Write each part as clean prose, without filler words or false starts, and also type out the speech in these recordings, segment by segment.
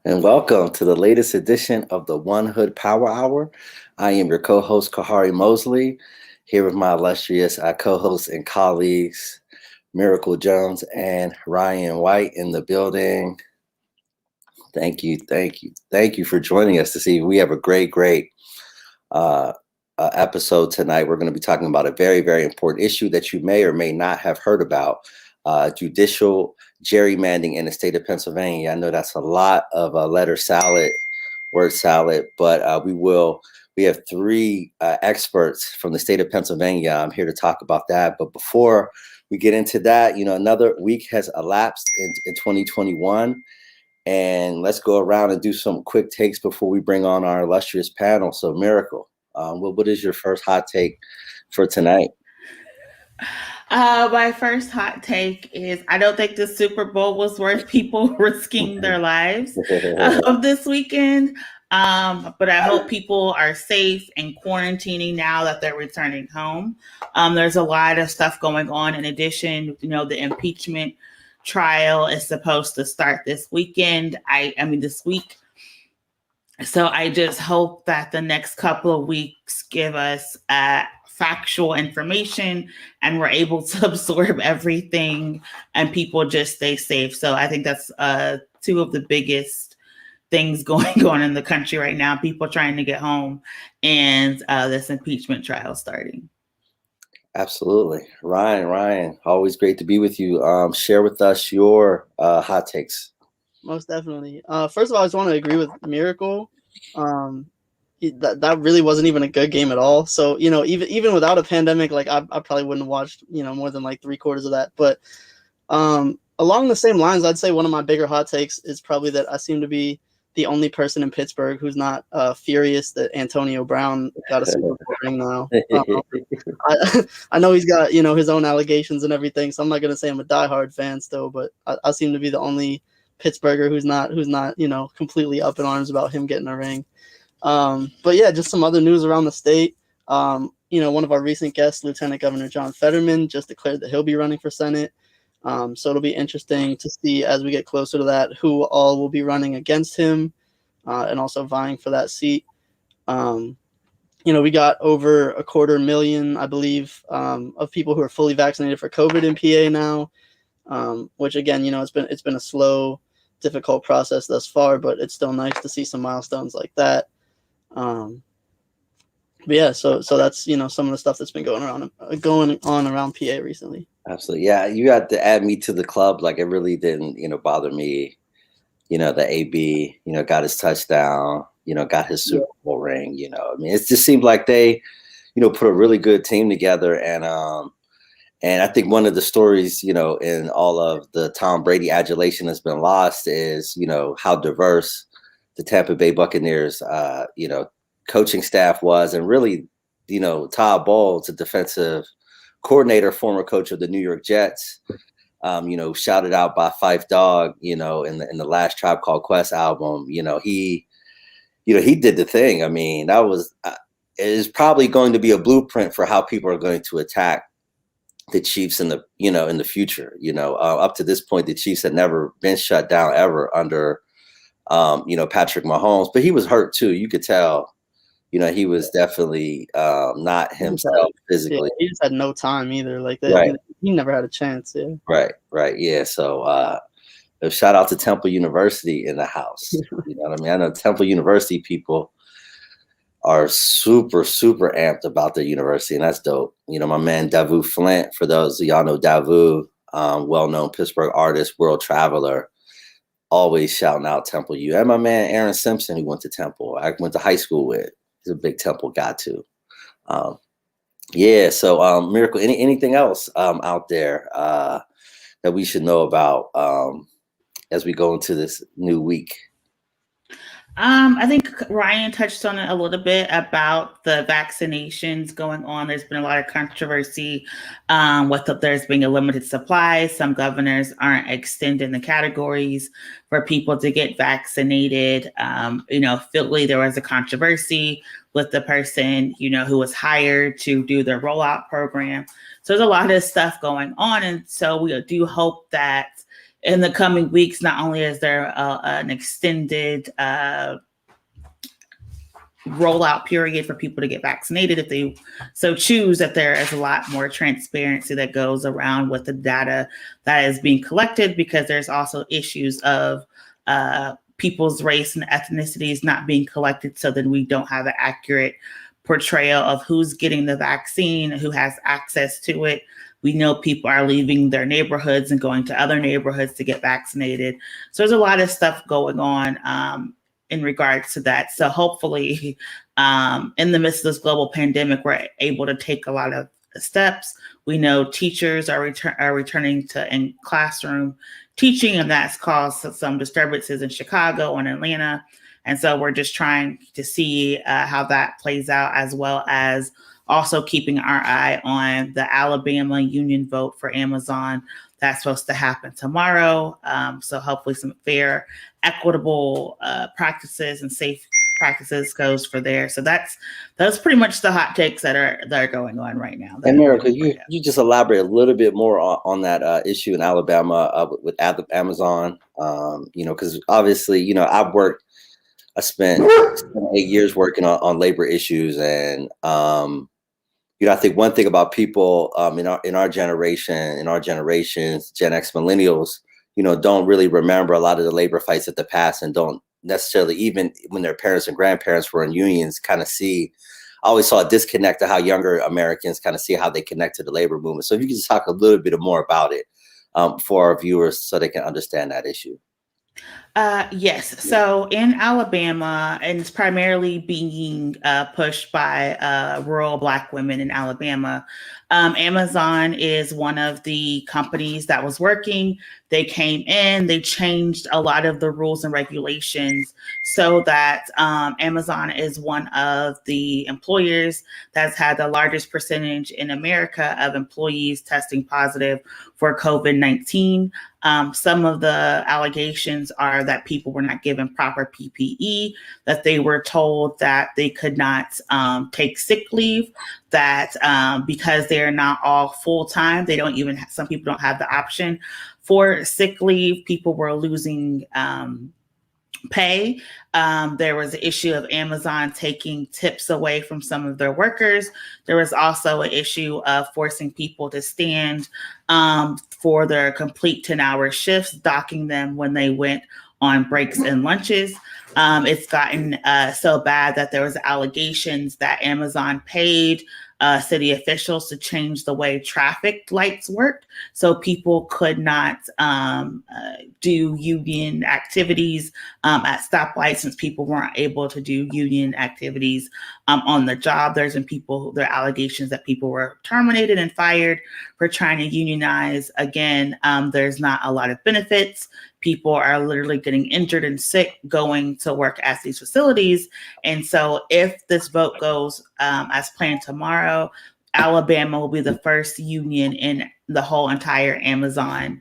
And welcome to the latest edition of the One Hood Power Hour. I am your co-host, Kahari Mosley, here with my illustrious co-hosts and colleagues, Miracle Jones and Ryan White in the building. Thank you for joining us this evening. We have a great uh, episode tonight. We're going to be talking about a very important issue that you may or may not have heard about, judicial gerrymandering in the state of Pennsylvania. I know that's a lot of word salad, but we have three experts from the state of Pennsylvania. I'm here to talk about that. But before we get into that, another week has elapsed in 2021. And let's go around and do some quick takes before we bring on our illustrious panel. So, Miracle, what is your first hot take for tonight? My first hot take is I don't think the Super Bowl was worth people risking their lives this weekend. But I hope people are safe and quarantining now that they're returning home. There's a lot of stuff going on. In addition, the impeachment trial is supposed to start this weekend. I mean, this week. So I just hope that the next couple of weeks give us factual information and we're able to absorb everything and people just stay safe. So I think that's two of the biggest things going on in the country right now. People trying to get home and this impeachment trial starting. Absolutely. Ryan, always great to be with you. Share with us your hot takes. Most definitely. First of all, I just want to agree with Miracle. That really wasn't even a good game at all. So, even without a pandemic, like I probably wouldn't have watched, more than like 3/4 of that. But along the same lines, I'd say one of my bigger hot takes is probably that I seem to be the only person in Pittsburgh who's not furious that Antonio Brown got a Super Bowl ring now. I know he's got, his own allegations and everything, so I'm not going to say I'm a diehard fan still, but I seem to be the only Pittsburgher who's not, completely up in arms about him getting a ring. But yeah, just some other news around the state. One of our recent guests, Lieutenant Governor John Fetterman, just declared that he'll be running for Senate. So it'll be interesting to see as we get closer to that who all will be running against him and also vying for that seat. We got over 250,000, I believe, of people who are fully vaccinated for COVID in PA now, which again, it's been a slow, difficult process thus far, but it's still nice to see some milestones like that. But yeah, so that's some of the stuff that's been going on around PA recently. Absolutely. Yeah, you had to add me to the club. Like it really didn't, bother me. The AB, got his touchdown, got his Super Bowl ring, I mean, it just seemed like they, put a really good team together. And I think one of the stories, in all of the Tom Brady adulation that's been lost is, how diverse the Tampa Bay Buccaneers, coaching staff was. And really, Todd Bowles, a defensive coordinator, former coach of the New York Jets, shouted out by Phife Dawg, in the last Tribe Called Quest album, he did the thing. I mean, that was, it is probably going to be a blueprint for how people are going to attack the Chiefs in the, in the future. Up to this point, the Chiefs had never been shut down ever under, Patrick Mahomes, but he was hurt too. You could tell, he was definitely not himself physically. Yeah, he just had no time either. Like that, right. He never had a chance. Yeah. Right. Yeah. So shout out to Temple University in the house. You know what I mean? I know Temple University people are super amped about their university, and that's dope. My man Davu Flint, for those of y'all know Davu, well-known Pittsburgh artist, world traveler, always shouting out Temple U. And my man Aaron Simpson, who went to Temple, I went to high school with. He's a big Temple guy too. Yeah. So Miracle, anything else out there that we should know about as we go into this new week? I think Ryan touched on it a little bit about the vaccinations going on. There's been a lot of controversy with there's being a limited supply. Some governors aren't extending the categories for people to get vaccinated. Philly, there was a controversy with the person, who was hired to do the rollout program. So there's a lot of stuff going on. And so we do hope that in the coming weeks, not only is there an extended rollout period for people to get vaccinated if they so choose, that there is a lot more transparency that goes around with the data that is being collected, because there's also issues of people's race and ethnicities not being collected, so then we don't have an accurate portrayal of who's getting the vaccine, who has access to it. We know people are leaving their neighborhoods and going to other neighborhoods to get vaccinated. So there's a lot of stuff going on in regards to that. So hopefully in the midst of this global pandemic, we're able to take a lot of steps. We know teachers are returning to in classroom teaching, and that's caused some disturbances in Chicago and Atlanta. And so we're just trying to see how that plays out, as well as also keeping our eye on the Alabama union vote for Amazon. That's supposed to happen tomorrow. So hopefully some fair, equitable practices and safe practices goes for there. So that's pretty much the hot takes that are going on right now. And Mara, could you just elaborate a little bit more on that issue in Alabama with Amazon? Because obviously, I spent 8 years working on labor issues, and I think one thing about people in our generations, Gen X millennials, don't really remember a lot of the labor fights of the past, and don't necessarily, even when their parents and grandparents were in unions, kind of I always saw a disconnect to how younger Americans kind of see how they connect to the labor movement. So if you could just talk a little bit more about it for our viewers so they can understand that issue. Yes. So in Alabama, and it's primarily being pushed by rural Black women in Alabama, Amazon is one of the companies that was working. They came in, they changed a lot of the rules and regulations so that Amazon is one of the employers that's had the largest percentage in America of employees testing positive for COVID-19. Some of the allegations are that people were not given proper PPE, that they were told that they could not take sick leave, that because they're not all full-time, they don't even, some people don't have the option for sick leave. People were losing pay. There was an issue of Amazon taking tips away from some of their workers. There was also an issue of forcing people to stand for their complete 10-hour shifts, docking them when they went on breaks and lunches. It's gotten so bad that there was allegations that Amazon paid city officials to change the way traffic lights worked, so people could not do union activities at stoplights, since people weren't able to do union activities on the job. There are allegations that people were terminated and fired for trying to unionize. Again, there's not a lot of benefits. People are literally getting injured and sick going to work at these facilities. And so if this vote goes as planned tomorrow, Alabama will be the first union in the whole entire Amazon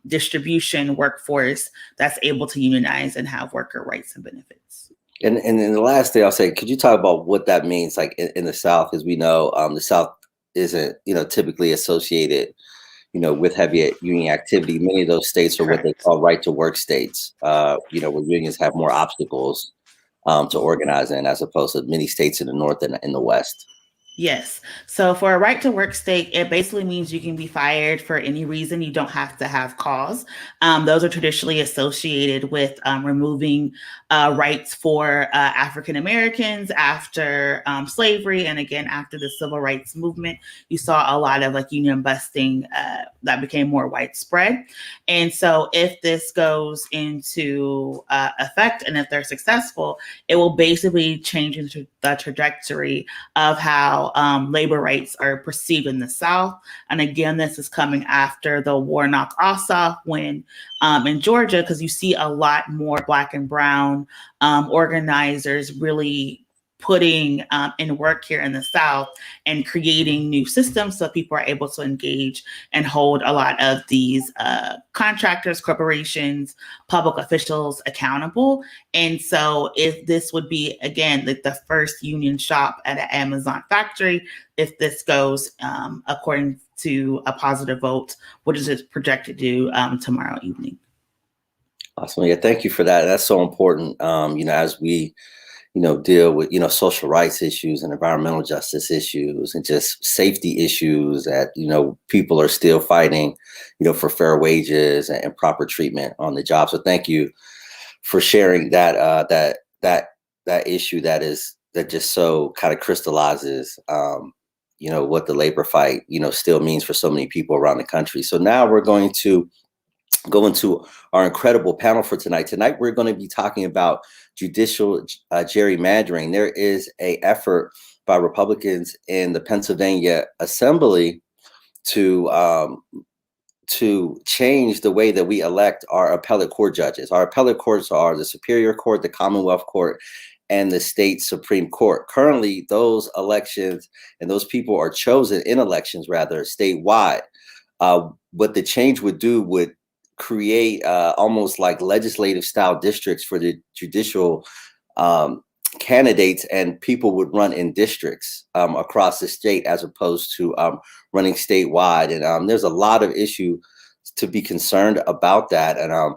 distribution workforce that's able to unionize and have worker rights and benefits. And then the last thing I'll say, could you talk about what that means, like in the South? As we know, the South isn't, typically associated with heavy union activity. Many of those states are what they call right to work states, where unions have more obstacles to organize in, as opposed to many states in the North and in the West. Yes. So for a right to work state, it basically means you can be fired for any reason. You don't have to have cause. Those are traditionally associated with removing rights for African Americans after slavery. And again, after the civil rights movement, you saw a lot of union busting that became more widespread. And so if this goes into effect, and if they're successful, it will basically change into the trajectory of how labor rights are perceived in the South. And again, this is coming after the Warnock-Ossoff win in Georgia, because you see a lot more Black and brown organizers really putting in work here in the South and creating new systems so people are able to engage and hold a lot of these contractors, corporations, public officials accountable. And so if this would be, again, like the first union shop at an Amazon factory, if this goes according to a positive vote, what is it projected to do tomorrow evening? Awesome. Yeah, thank you for that. That's so important. As we, deal with, social rights issues and environmental justice issues and just safety issues that, people are still fighting, for fair wages and proper treatment on the job. So thank you for sharing that, that issue that just so kind of crystallizes, what the labor fight, still means for so many people around the country. So now we're going to go into our incredible panel for tonight. Tonight, we're going to be talking about judicial gerrymandering. There is an effort by Republicans in the Pennsylvania Assembly to change the way that we elect our appellate court judges. Our appellate courts are the Superior Court, the Commonwealth Court, and the state Supreme Court. Currently, those elections and those people are chosen in elections, rather, statewide. What the change would do would create almost like legislative style districts for the judicial candidates, and people would run in districts across the state as opposed to running statewide. And there's a lot of issue to be concerned about that. And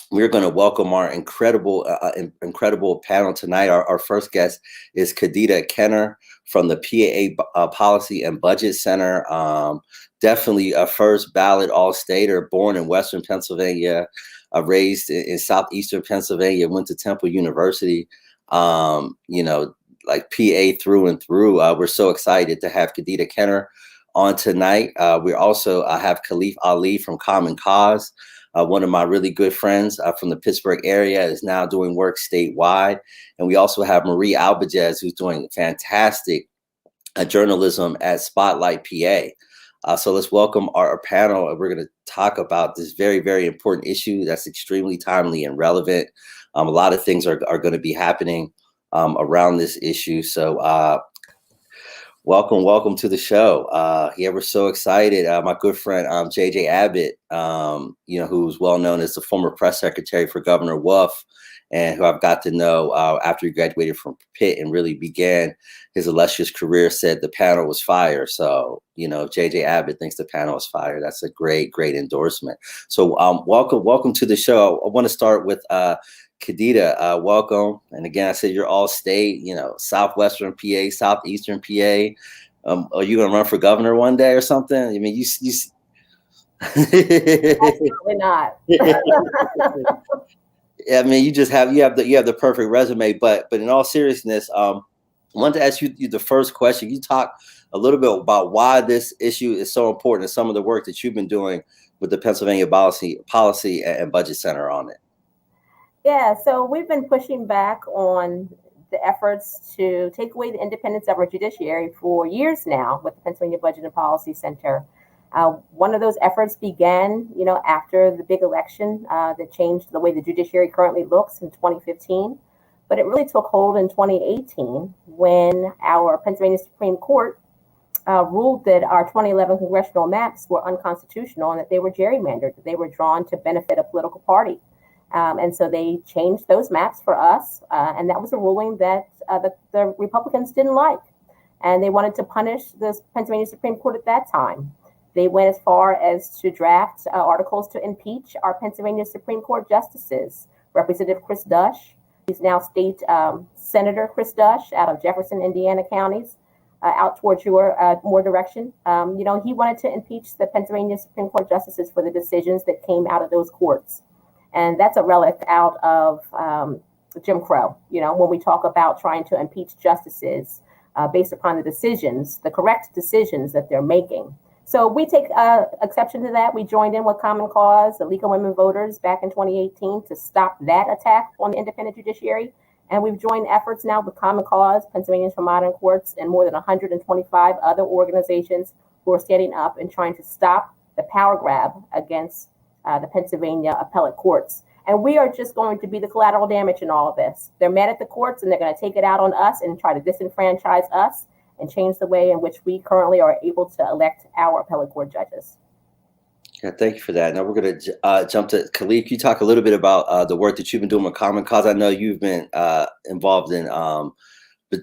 we're going to welcome our incredible panel tonight. Our first guest is Kadida Kenner from the PAA Policy and Budget Center. Definitely a first ballot all-stater, born in Western Pennsylvania, raised in Southeastern Pennsylvania, went to Temple University, like PA through and through. We're so excited to have Kadida Kenner on tonight. We also have Khalif Ali from Common Cause. One of my really good friends from the Pittsburgh area is now doing work statewide. And we also have Marie Albiges, who's doing fantastic journalism at Spotlight PA. So let's welcome our panel. We're going to talk about this very, very important issue that's extremely timely and relevant. A lot of things are going to be happening around this issue. So welcome to the show. Yeah, we're so excited. My good friend, JJ Abbott, who's well known as the former press secretary for Governor Wolf, and who I've got to know after he graduated from Pitt and really began his illustrious career, said the panel was fire. So, JJ Abbott thinks the panel is fire. That's a great endorsement. So welcome to the show. I want to start with Kadida, welcome. And again, I said you're all state, Southwestern PA, Southeastern PA. Are you going to run for governor one day or something? I mean, you Absolutely not. I mean, you have the perfect resume, but in all seriousness, I wanted to ask you the first question. You talk a little bit about why this issue is so important and some of the work that you've been doing with the Pennsylvania Policy and Budget Center on it. Yeah, so we've been pushing back on the efforts to take away the independence of our judiciary for years now with the Pennsylvania Budget and Policy Center. One of those efforts began, after the big election that changed the way the judiciary currently looks in 2015. But it really took hold in 2018 when our Pennsylvania Supreme Court ruled that our 2011 congressional maps were unconstitutional and that they were gerrymandered, that they were drawn to benefit a political party. And so they changed those maps for us. And that was a ruling that the Republicans didn't like. And they wanted to punish the Pennsylvania Supreme Court at that time. They went as far as to draft articles to impeach our Pennsylvania Supreme Court justices. Representative Chris Dush, he's now State Senator Chris Dush out of Jefferson, Indiana counties, out towards your more direction. He wanted to impeach the Pennsylvania Supreme Court justices for the decisions that came out of those courts. And that's a relic out of Jim Crow, when we talk about trying to impeach justices based upon the correct decisions that they're making. So we take exception to that. We joined in with Common Cause, the League of Women Voters, back in 2018 to stop that attack on the independent judiciary. And we've joined efforts now with Common Cause, Pennsylvanians for Modern Courts, and more than 125 other organizations who are standing up and trying to stop the power grab against the Pennsylvania appellate courts. And we are just going to be the collateral damage in all of this. They're mad at the courts, and they're going to take it out on us and try to disenfranchise us and change the way in which we currently are able to elect our appellate court judges. Yeah, thank you for that. Now we're going to jump to Khalif. Can you talk a little bit about the work that you've been doing with Common Cause? I know you've been involved in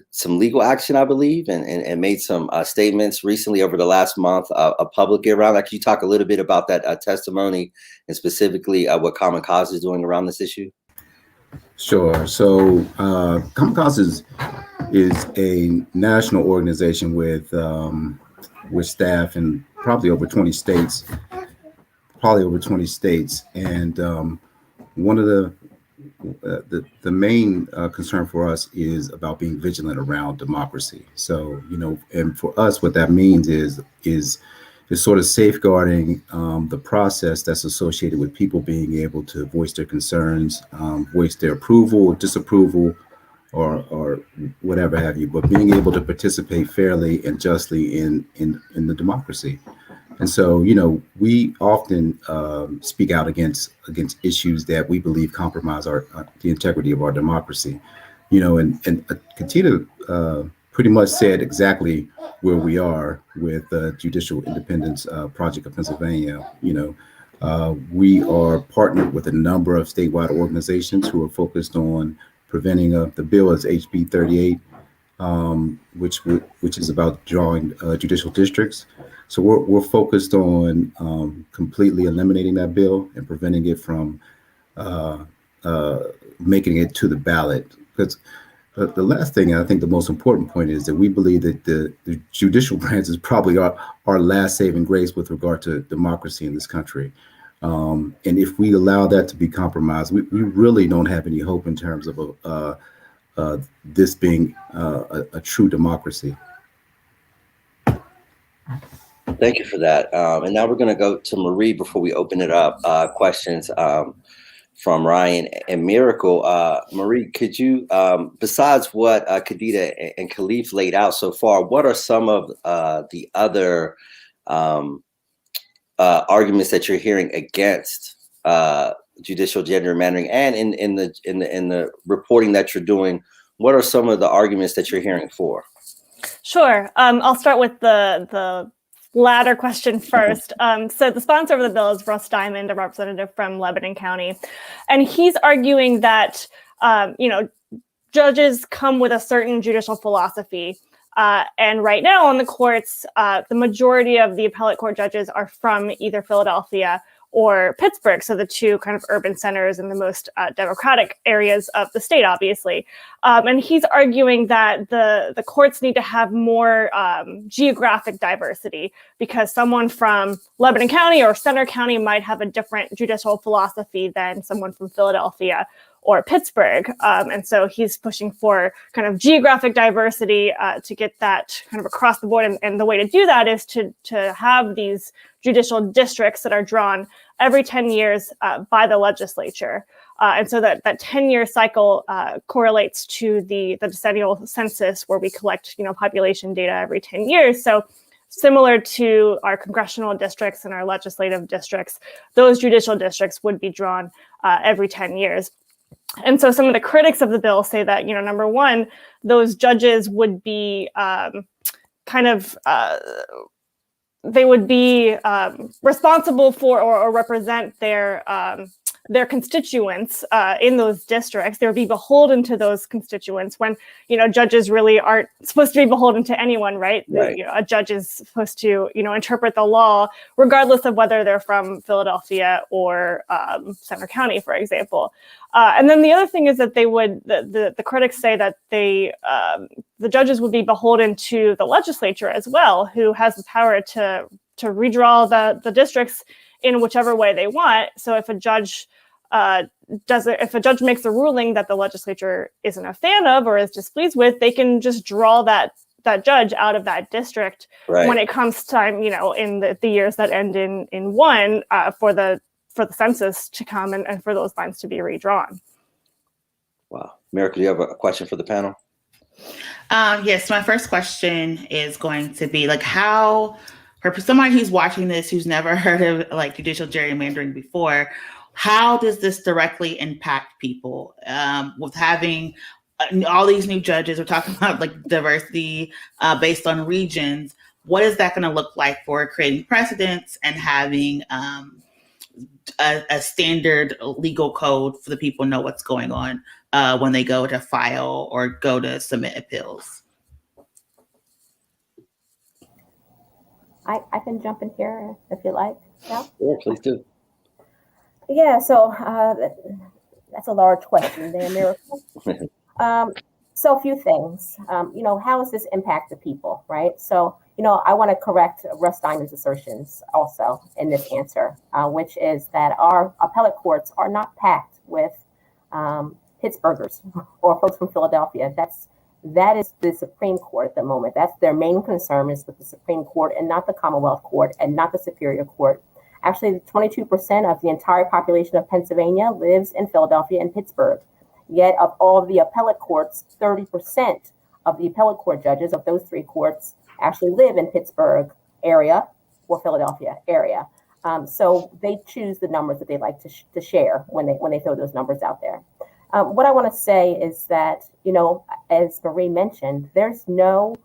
some legal action, I believe, and made some statements recently over the last month, publicly around that. Can you talk a little bit about that testimony and specifically what Common Cause is doing around this issue? Sure. So Common Cause is a national organization with staff in probably over 20 states, and one of the main concern for us is about being vigilant around democracy. So, and for us, what that means is sort of safeguarding the process that's associated with people being able to voice their concerns, voice their approval or disapproval, or whatever have you, but being able to participate fairly and justly in the democracy. And so, we often speak out against issues that we believe compromise the integrity of our democracy. And Kadida pretty much said exactly where we are with the Judicial Independence Project of Pennsylvania. We are partnered with a number of statewide organizations who are focused on preventing the bill as HB 38, which is about drawing judicial districts. So we're focused on completely eliminating that bill and preventing it from making it to the ballot. Because the last thing, and I think the most important point, is that we believe that the judicial branch is probably our last saving grace with regard to democracy in this country. And if we allow that to be compromised, we really don't have any hope in terms of this being a true democracy. Thank you for that. And now we're going to go to Marie before we open it up. Questions from Ryan and Miracle. Marie, could you, besides what Kadida and Khalif laid out so far, what are some of the other arguments that you're hearing against judicial gerrymandering, and in the reporting that you're doing? What are some of the arguments that you're hearing for? Sure. I'll start with the latter question first. So the sponsor of the bill is Russ Diamond, a representative from Lebanon County, and he's arguing that judges come with a certain judicial philosophy, and right now on the courts, the majority of the appellate court judges are from either Philadelphia or Pittsburgh, so the two kind of urban centers and the most democratic areas of the state, obviously. And he's arguing that the courts need to have more geographic diversity, because someone from Lebanon County or Center County might have a different judicial philosophy than someone from Philadelphia or Pittsburgh. And so he's pushing for kind of geographic diversity to get that kind of across the board. And the way to do that is to have these judicial districts that are drawn every 10 years by the legislature. And so that 10-year cycle correlates to the decennial census, where we collect population data every 10 years. So similar to our congressional districts and our legislative districts, those judicial districts would be drawn every 10 years. And so some of the critics of the bill say that, number one, those judges would be they would be responsible for or represent their constituents in those districts. They would be beholden to those constituents, when judges really aren't supposed to be beholden to anyone, right? Right. A judge is supposed to interpret the law regardless of whether they're from Philadelphia or Center County, for example. And then the other thing is that they would the critics say that the judges would be beholden to the legislature as well, who has the power to redraw the districts in whichever way they want. So if a judge makes a ruling that the legislature isn't a fan of or is displeased with, they can just draw that judge out of that district when it comes time, in the years that end in one, for the census to come and for those lines to be redrawn. Wow. Miracle, do you have a question for the panel? Yes, my first question is going to be how, for somebody who's watching this, who's never heard of judicial gerrymandering before, how does this directly impact people with having all these new judges? We're talking about like diversity based on regions. What is that going to look like for creating precedents and having a standard legal code for the people to know what's going on when they go to file or go to submit appeals? I can jump in here if you like. Yeah, please do. Yeah, so that's a large question there, Miracle. So a few things. How does this impact the people, right? So, I want to correct Russ Diamond's assertions also in this answer, which is that our appellate courts are not packed with Pittsburghers or folks from Philadelphia. That is the Supreme Court at the moment. That's their main concern, is with the Supreme Court and not the Commonwealth Court and not the Superior Court. Actually, 22% of the entire population of Pennsylvania lives in Philadelphia and Pittsburgh. Yet of all of the appellate courts, 30% of the appellate court judges of those three courts actually live in Pittsburgh area or Philadelphia area. So they choose the numbers that they like to share when they throw those numbers out there. What I want to say is that, as Marie mentioned, there's no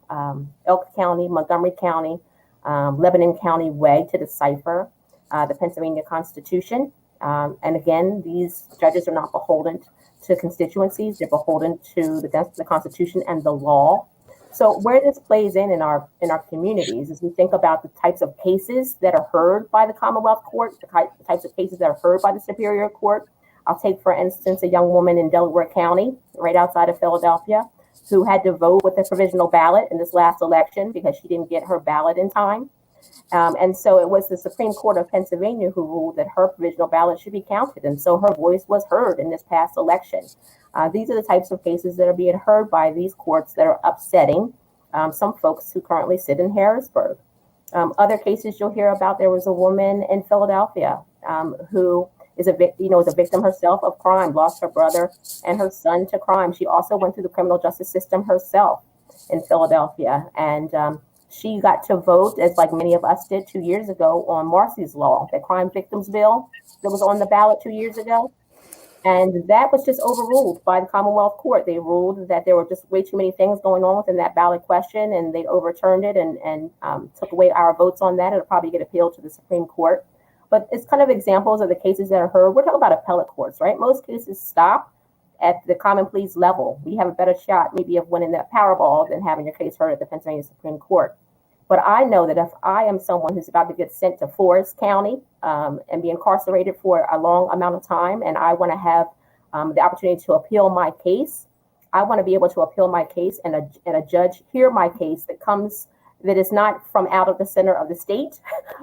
Elk County, Montgomery County, Lebanon County way to decipher the Pennsylvania Constitution. And again, these judges are not beholden to constituencies. They're beholden to the Constitution and the law. So where this plays in our communities is we think about the types of cases that are heard by the Commonwealth Court, the types of cases that are heard by the Superior Court. I'll take, for instance, a young woman in Delaware County, right outside of Philadelphia, who had to vote with a provisional ballot in this last election because she didn't get her ballot in time. And so it was the Supreme Court of Pennsylvania who ruled that her provisional ballot should be counted. And so her voice was heard in this past election. These are the types of cases that are being heard by these courts that are upsetting some folks who currently sit in Harrisburg. Other cases you'll hear about, there was a woman in Philadelphia who is a victim herself of crime, lost her brother and her son to crime. She also went through the criminal justice system herself in Philadelphia. And she got to vote, as like many of us did 2 years ago, on Marcy's Law, the crime victims bill that was on the ballot 2 years ago. And that was just overruled by the Commonwealth Court. They ruled that there were just way too many things going on within that ballot question, and they overturned it and took away our votes on that. It'll probably get appealed to the Supreme Court. But it's kind of examples of the cases that are heard. We're talking about appellate courts, right? Most cases stop at the common pleas level. We have a better shot maybe of winning that Powerball than having your case heard at the Pennsylvania Supreme Court. But I know that if I am someone who's about to get sent to Forest County and be incarcerated for a long amount of time, and I want to have the opportunity to appeal my case, I want to be able to appeal my case and a judge hear my case that is not from out of the center of the state.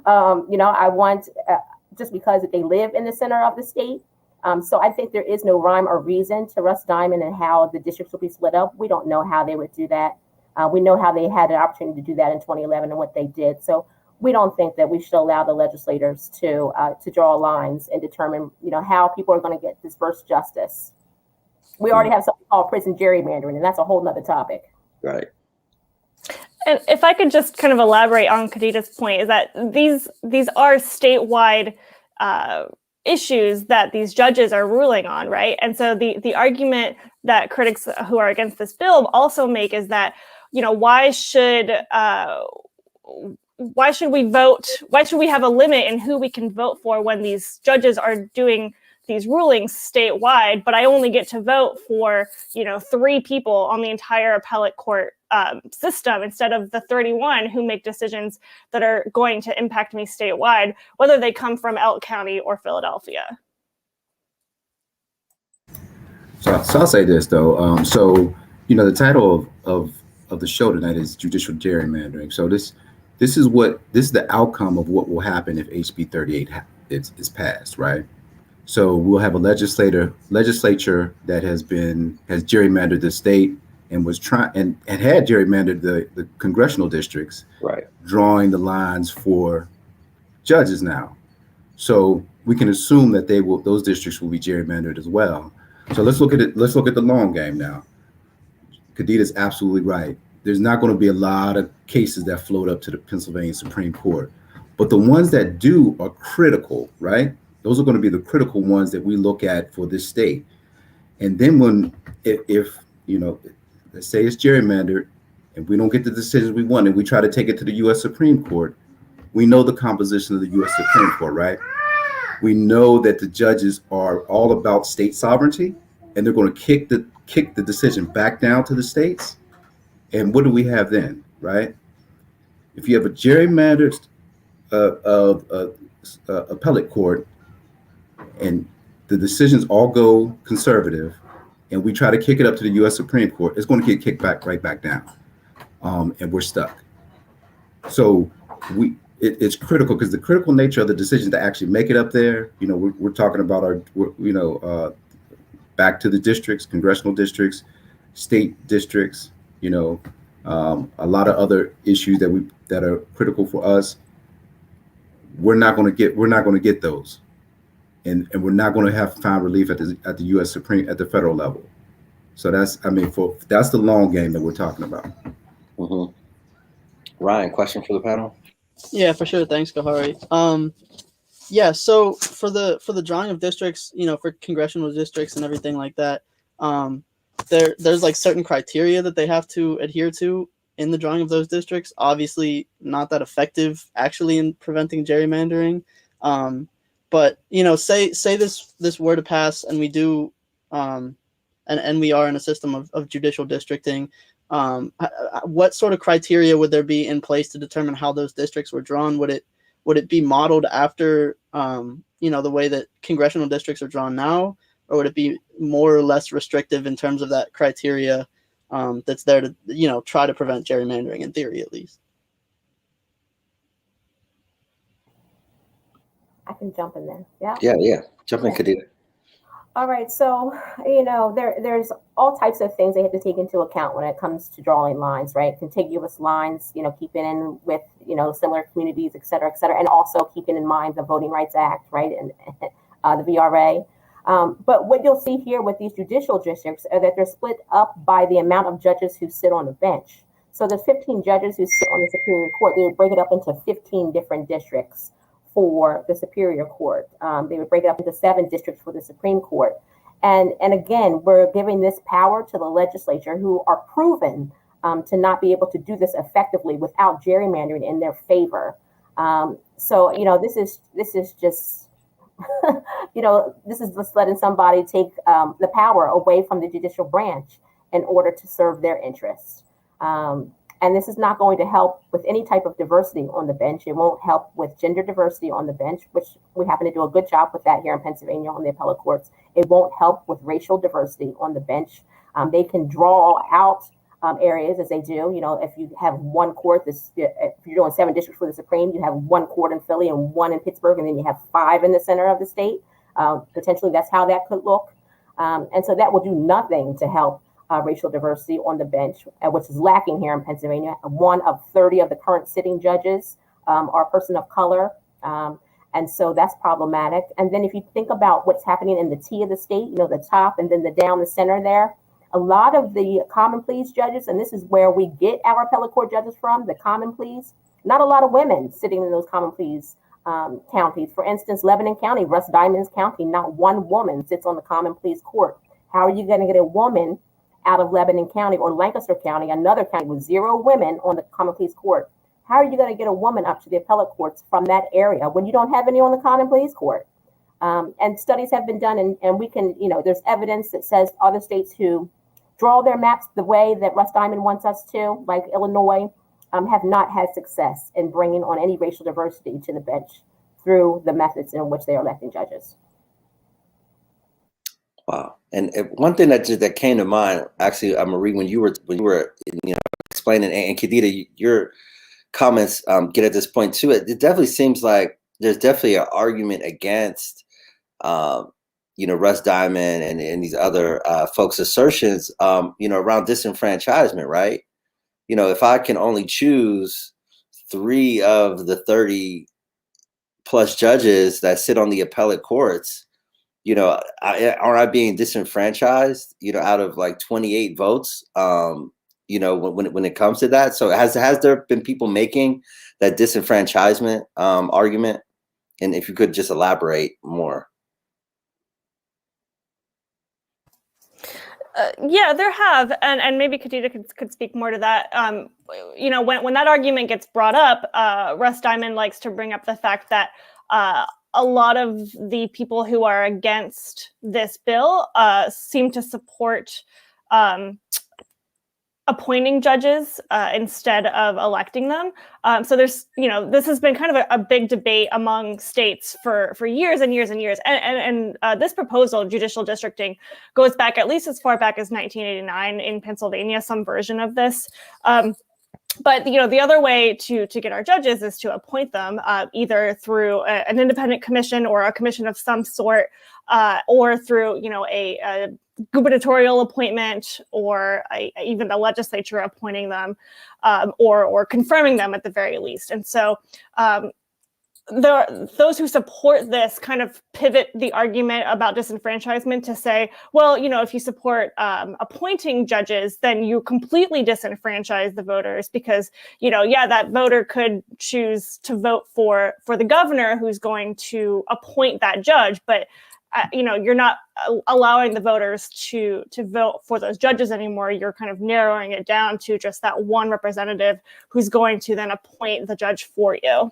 I want, just because they live in the center of the state. So I think there is no rhyme or reason to Russ Diamond and how the districts will be split up. We don't know how they would do that. We know how they had an opportunity to do that in 2011 and what they did. So we don't think that we should allow the legislators to draw lines and determine, how people are going to get dispersed justice. We already have something called prison gerrymandering, and that's a whole nother topic. Right. And if I could just kind of elaborate on Kadida's point, is that these are statewide issues that these judges are ruling on, right? And so the argument that critics who are against this bill also make is that, why should we vote? Why should we have a limit in who we can vote for when these judges are doing these rulings statewide, but I only get to vote for, 3 people on the entire appellate court system instead of the 31 who make decisions that are going to impact me statewide, whether they come from Elk County or Philadelphia. So I'll say this though. The title of the show tonight is Judicial Gerrymandering. So this is the outcome of what will happen if HB 38 is passed, right? So we'll have a legislature that has gerrymandered the state and was trying and had gerrymandered the congressional districts, right, drawing the lines for judges now. So we can assume that those districts will be gerrymandered as well. So let's look at it. Let's look at the long game now. Kadida's absolutely right. There's not going to be a lot of cases that float up to the Pennsylvania Supreme Court, but the ones that do are critical, right? Those are going to be the critical ones that we look at for this state. And then if you know, let's say it's gerrymandered and we don't get the decisions we want and we try to take it to the U.S. Supreme Court, we know the composition of the U.S. Supreme Court, right? We know that the judges are all about state sovereignty, and they're going to kick the decision back down to the states. And what do we have then, right? If you have a gerrymandered appellate court and the decisions all go conservative, and we try to kick it up to the U.S. Supreme Court, it's going to get kicked right back down, and we're stuck. So it's critical, because the critical nature of the decision to actually make it up there, you know, we're talking about back to the districts, congressional districts, state districts, you know, a lot of other issues that are critical for us. We're not going to get those, and we're not going to find relief at the U.S. Supreme, at the federal level. So that's the long game that we're talking about. Mm-hmm. Ryan, question for the panel? Yeah, for sure. Thanks, Kahari. Yeah, so for the drawing of districts, you know, for congressional districts and everything like that, there's like certain criteria that they have to adhere to in the drawing of those districts. Obviously, not that effective actually in preventing gerrymandering. But you know, say this were to pass, and we do, and we are in a system of judicial districting. What sort of criteria would there be in place to determine how those districts were drawn? Would it be modeled after you know, the way that congressional districts are drawn now, or would it be more or less restrictive in terms of that criteria that's there to, you know, try to prevent gerrymandering, in theory at least? I can jump in there. Yeah. Yeah. Jump in, Kadida. All right. So, you know, there's all types of things they have to take into account when it comes to drawing lines, right? Contiguous lines, you know, keeping in with, you know, similar communities, et cetera, and also keeping in mind the Voting Rights Act, right? And the VRA. But what you'll see here with these judicial districts are that they're split up by the amount of judges who sit on the bench. So there's 15 judges who sit on the Superior Court. They would break it up into 15 different districts for the Superior Court. They would break it up into 7 districts for the Supreme Court. And again, we're giving this power to the legislature, who are proven to not be able to do this effectively without gerrymandering in their favor. So, you know, this is just, you know, this is just letting somebody take the power away from the judicial branch in order to serve their interests. And this is not going to help with any type of diversity on the bench. It won't help with gender diversity on the bench, which we happen to do a good job with that here in Pennsylvania on the appellate courts. It won't help with racial diversity on the bench. They can draw out areas as they do. You know, if you have one court, if you're doing 7 districts for the Supreme, you have 1 court in Philly and 1 in Pittsburgh, and then you have 5 in the center of the state. Potentially, that's how that could look. And so that will do nothing to help racial diversity on the bench, which is lacking here in Pennsylvania. 1 of 30 of the current sitting judges are a person of color. And so that's problematic. And then if you think about what's happening in the T of the state, you know, the top and then the down the center there, a lot of the common pleas judges, and this is where we get our appellate court judges from, the common pleas, not a lot of women sitting in those common pleas counties. For instance, Lebanon County, Russ Diamond's county, not one woman sits on the common pleas court. How are you going to get a woman out of Lebanon County or Lancaster County, another county with 0 women on the common pleas court? How are you going to get a woman up to the appellate courts from that area when you don't have any on the common pleas court? And studies have been done, and we can, you know, there's evidence that says other states who draw their maps the way that Russ Diamond wants us to, like Illinois, have not had success in bringing on any racial diversity to the bench through the methods in which they are electing judges. Wow. And one thing that came to mind, actually, Marie, when you were you know, explaining, and Kadida, your comments get at this point too. It definitely seems like there's definitely an argument against you know, Russ Diamond and these other folks' assertions you know, around disenfranchisement, right? You know, if I can only choose 3 of the 30 plus judges that sit on the appellate courts, you know, aren't I being disenfranchised, you know, out of like 28 votes, you know, when it comes to that? So has there been people making that disenfranchisement argument And if you could just elaborate more. Yeah, there have, and maybe Kadida could speak more to that. You know, when that argument gets brought up, Russ Diamond likes to bring up the fact that a lot of the people who are against this bill seem to support appointing judges instead of electing them. So there's, you know, this has been kind of a big debate among states for years and years and years. And this proposal, judicial districting, goes back at least as far back as 1989 in Pennsylvania, some version of this. But, you know, the other way to get our judges is to appoint them either through an independent commission or a commission of some sort, or through, you know, a gubernatorial appointment, or even the legislature appointing them, or confirming them at the very least. And so those who support this kind of pivot the argument about disenfranchisement to say, well, you know, if you support appointing judges, then you completely disenfranchise the voters because, you know, yeah, that voter could choose to vote for the governor who's going to appoint that judge, but you know, you're not allowing the voters to vote for those judges anymore. You're kind of narrowing it down to just that one representative who's going to then appoint the judge for you.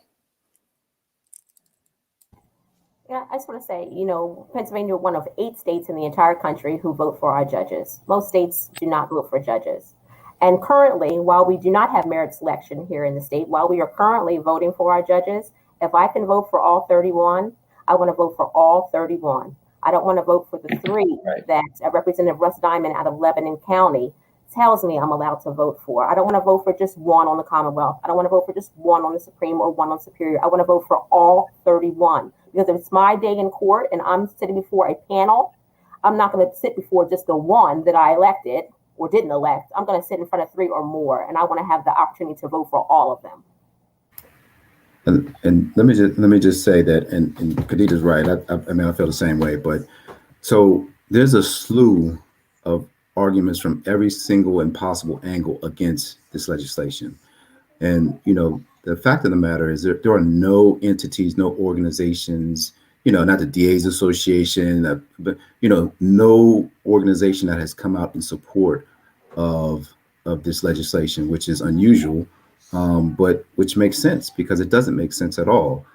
Yeah, I just want to say, you know, Pennsylvania is one of 8 states in the entire country who vote for our judges. Most states do not vote for judges. And currently, while we do not have merit selection here in the state, while we are currently voting for our judges, if I can vote for all 31, I want to vote for all 31. I don't want to vote for the 3 that Representative Russ Diamond out of Lebanon County tells me I'm allowed to vote for. I don't want to vote for just one on the Commonwealth. I don't want to vote for just one on the Supreme or one on Superior. I want to vote for all 31. Because if it's my day in court and I'm sitting before a panel, I'm not going to sit before just the one that I elected or didn't elect. I'm going to sit in front of 3 or more, and I want to have the opportunity to vote for all of them. And let me just say that, and Kadida's right. I mean, I feel the same way. But so there's a slew of arguments from every single and possible angle against this legislation. And, you know, the fact of the matter is there are no entities, no organizations, you know, not the DA's Association, but, you know, no organization that has come out in support of this legislation, which is unusual. But which makes sense because it doesn't make sense at all.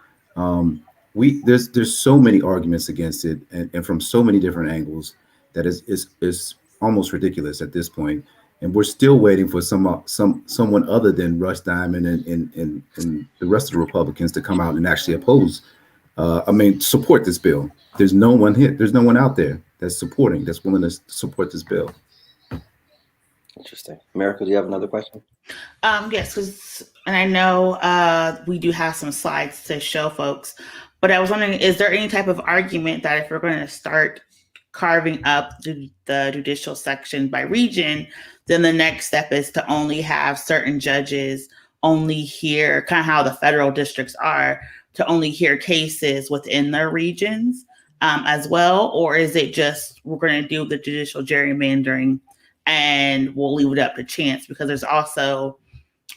There's so many arguments against it, and from so many different angles that is almost ridiculous at this point. And we're still waiting for someone other than Russ Diamond and the rest of the Republicans to come out and actually oppose. Support this bill. There's no one here. There's no one out there that's willing to support this bill. Interesting. America, do you have another question? Yes, and I know we do have some slides to show folks, but I was wondering, is there any type of argument that if we're going to start carving up the judicial section by region, then the next step is to only have certain judges only hear, kind of how the federal districts are, to only hear cases within their regions as well? Or is it just we're going to do the judicial gerrymandering and we'll leave it up to chance? Because there's also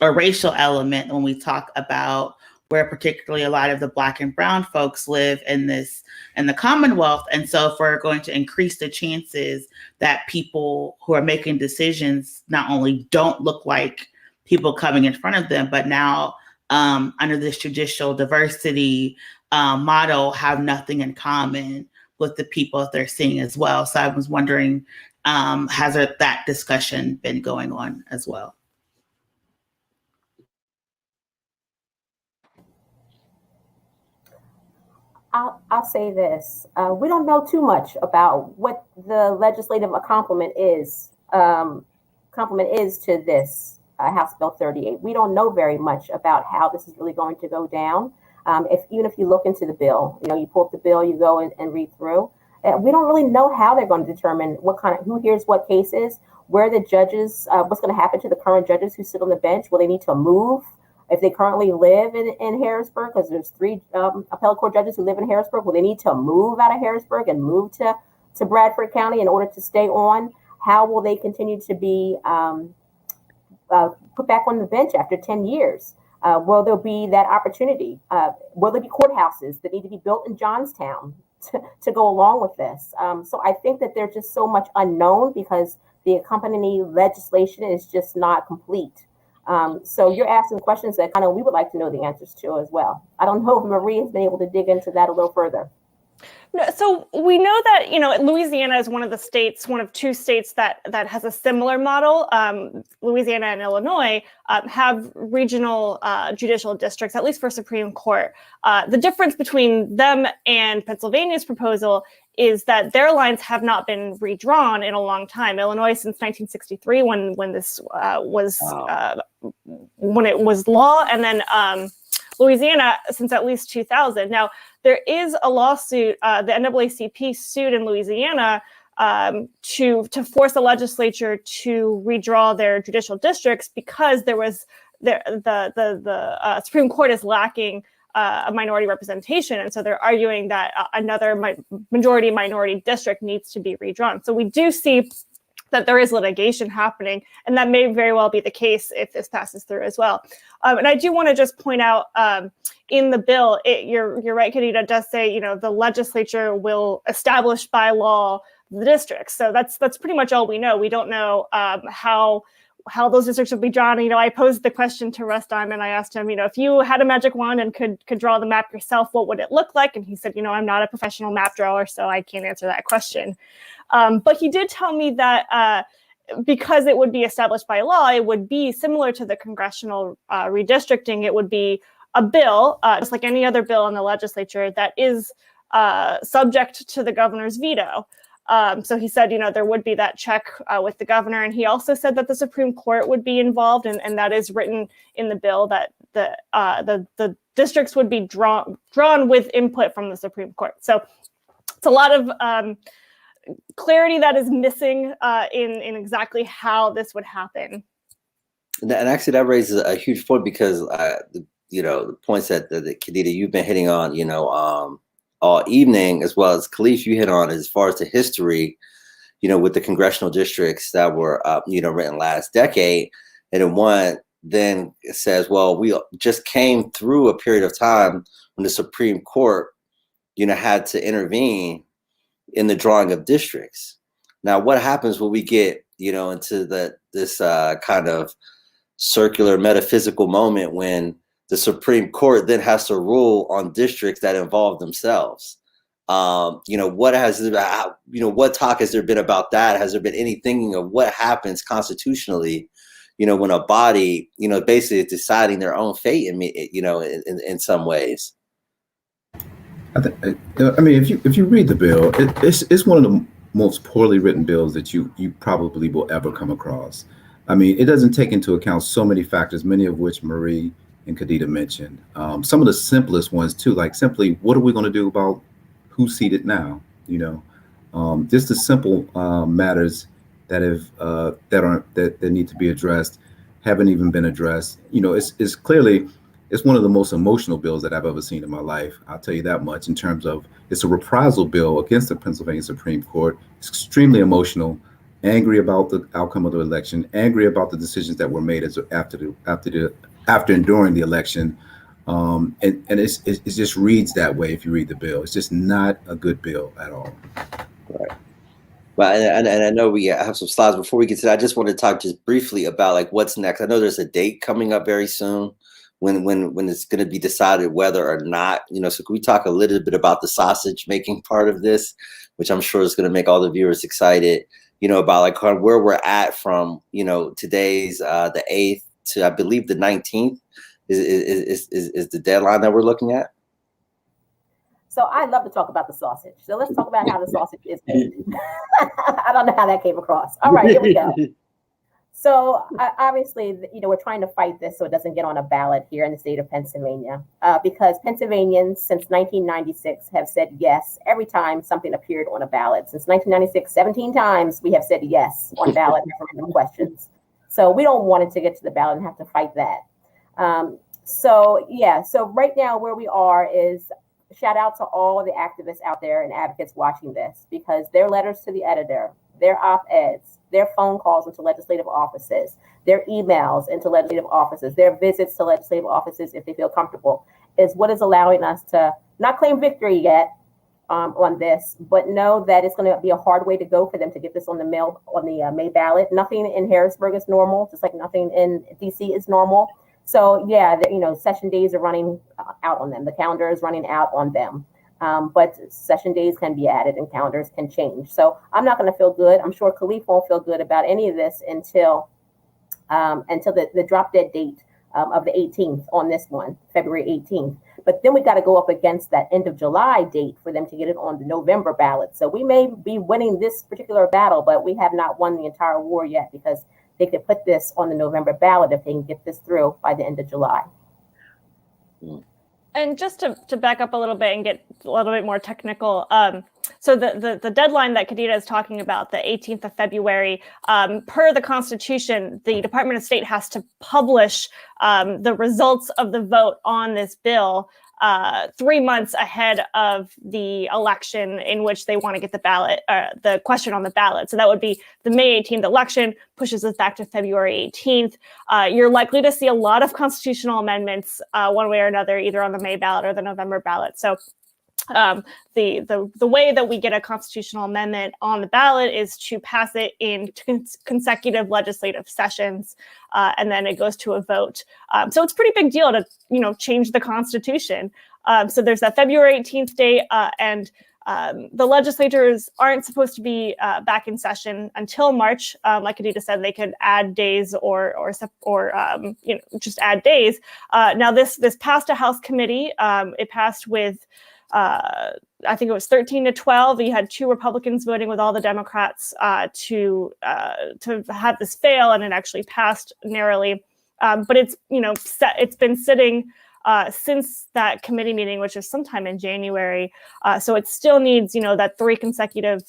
a racial element when we talk about where particularly a lot of the Black and brown folks live in the Commonwealth. And so if we're going to increase the chances that people who are making decisions not only don't look like people coming in front of them, but now under this judicial diversity model have nothing in common with the people that they're seeing as well. So I was wondering, has that discussion been going on as well? I'll say this. We don't know too much about what the legislative complement is to this House Bill 38. We don't know very much about how this is really going to go down. Even if you look into the bill, you know, you pull up the bill, you go and read through. We don't really know how they're going to determine who hears what cases, where the judges, what's going to happen to the current judges who sit on the bench. Will they need to move? If they currently live in Harrisburg, because there's 3 appellate court judges who live in Harrisburg, will they need to move out of Harrisburg and move to Bradford County in order to stay on? How will they continue to be put back on the bench after 10 years? Will there be that opportunity? Will there be courthouses that need to be built in Johnstown to go along with this? So I think that there's just so much unknown because the accompanying legislation is just not complete. So you're asking questions that kind of we would like to know the answers to as well. I don't know if Marie has been able to dig into that a little further. No, so we know that, Louisiana is one of the states, one of two states that has a similar model. Louisiana and Illinois have regional judicial districts, at least for Supreme Court. The difference between them and Pennsylvania's proposal is that their lines have not been redrawn in a long time. Illinois since 1963, when this was when it was law, and then Louisiana since at least 2000. Now, there is a lawsuit, the NAACP sued in Louisiana to force the legislature to redraw their judicial districts because the Supreme Court is lacking a minority representation, and so they're arguing that another majority minority district needs to be redrawn. So we do see that there is litigation happening, and that may very well be the case if this passes through as well. And I do want to just point out in the bill, you're right, Kadida, does say the legislature will establish by law the districts. So that's pretty much all we know. We don't know how those districts will be drawn. I posed the question to Rustam, and I asked him, if you had a magic wand and could draw the map yourself, what would it look like? And he said, I'm not a professional map drawer, so I can't answer that question. But he did tell me that because it would be established by law, it would be similar to the congressional redistricting. It would be a bill, just like any other bill in the legislature, that is subject to the governor's veto. So he said, there would be that check with the governor. And he also said that the Supreme Court would be involved. And that is written in the bill that the districts would be drawn with input from the Supreme Court. So it's a lot of clarity that is missing in exactly how this would happen. And actually that raises a huge point because, the points that Kadida, you've been hitting on, all evening, as well as Khalif, you hit on as far as the history, with the congressional districts that were, written last decade. And then one then says, well, we just came through a period of time when the Supreme Court, had to intervene in the drawing of districts. Now, what happens when we get, into this kind of circular metaphysical moment when the Supreme Court then has to rule on districts that involve themselves? What talk has there been about that? Has there been any thinking of what happens constitutionally, when a body, basically is deciding their own fate in some ways? If you read the bill, it's one of the most poorly written bills that you probably will ever come across. It doesn't take into account so many factors, many of which Marie and Kadida mentioned. Some of the simplest ones too, like simply, what are we going to do about who's seated now? Just the simple matters that need to be addressed haven't even been addressed. It's clearly. It's one of the most emotional bills that I've ever seen in my life. I'll tell you that much. In terms of, it's a reprisal bill against the Pennsylvania Supreme Court. It's extremely emotional, angry about the outcome of the election, angry about the decisions that were made after and during the election. And it just reads that way if you read the bill. It's just not a good bill at all. Right. Well, and I know we have some slides before we get to that. I just want to talk just briefly about what's next. I know there's a date coming up very soon when it's going to be decided whether or not, so can we talk a little bit about the sausage making part of this, which I'm sure is going to make all the viewers excited, about where we're at from, today's the 8th to, I believe, the 19th is the deadline that we're looking at. So I love to talk about the sausage. So let's talk about how the sausage is made. I don't know how that came across. All right, here we go. So obviously, we're trying to fight this so it doesn't get on a ballot here in the state of Pennsylvania, because Pennsylvanians since 1996 have said yes every time something appeared on a ballot. Since 1996, 17 times we have said yes on ballot referendum questions. So we don't want it to get to the ballot and have to fight that. So right now where we are is shout out to all of the activists out there and advocates watching this, because their letters to the editor, their op-eds, their phone calls into legislative offices, their emails into legislative offices, their visits to legislative offices if they feel comfortable, is what is allowing us to not claim victory yet on this, but know that it's going to be a hard way to go for them to get this on the May ballot. Nothing in Harrisburg is normal, just like nothing in DC is normal. So yeah, session days are running out on them. The calendar is running out on them. But session days can be added and calendars can change. So I'm not going to feel good. I'm sure Khalif won't feel good about any of this until the drop dead date of the 18th on this one, February 18th. But then we got to go up against that end of July date for them to get it on the November ballot. So we may be winning this particular battle, but we have not won the entire war yet, because they could put this on the November ballot if they can get this through by the end of July. And just to back up a little bit and get a little bit more technical, so the deadline that Kadida is talking about, the 18th of February, per the Constitution, the Department of State has to publish the results of the vote on this bill 3 months ahead of the election in which they want to get the question on the ballot. So that would be the May 18th election, pushes us back to February 18th. You're likely to see a lot of constitutional amendments one way or another, either on the May ballot or the November ballot. So the way that we get a constitutional amendment on the ballot is to pass it in consecutive legislative sessions, and then it goes to a vote. So it's a pretty big deal to change the Constitution. So there's that February 18th date, and the legislators aren't supposed to be back in session until March. Like Kadida said, they could add days or just add days. Now this passed a House committee. It passed with I think it was 13 to 12. You had 2 Republicans voting with all the Democrats to have this fail, and it actually passed narrowly. But it's been sitting since that committee meeting, which is sometime in January. So it still needs that 3 consecutive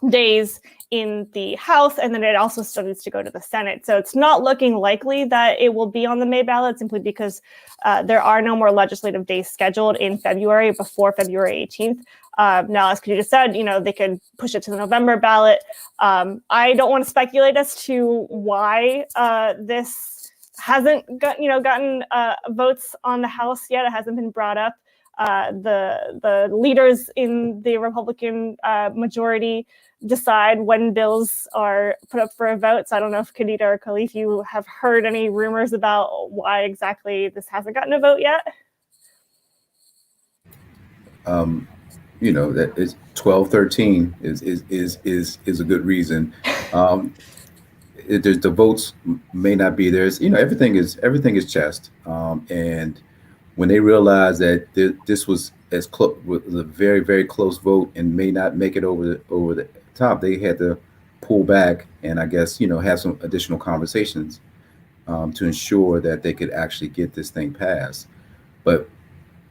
days in the House, and then it also still needs to go to the Senate. So it's not looking likely that it will be on the May ballot, simply because there are no more legislative days scheduled in February before February 18th. Now, as Kadida said, they could push it to the November ballot. I don't want to speculate as to why this hasn't gotten votes on the House yet. It hasn't been brought up. The leaders in the Republican majority decide when bills are put up for a vote. So I don't know if Kadida or Khalif, you have heard any rumors about why exactly this hasn't gotten a vote yet? That is 12-13 is a good reason. The votes may not be there. Everything is chessed. And when they realized that this was was a very, very close vote and may not make it over the top, they had to pull back and I guess have some additional conversations to ensure that they could actually get this thing passed. But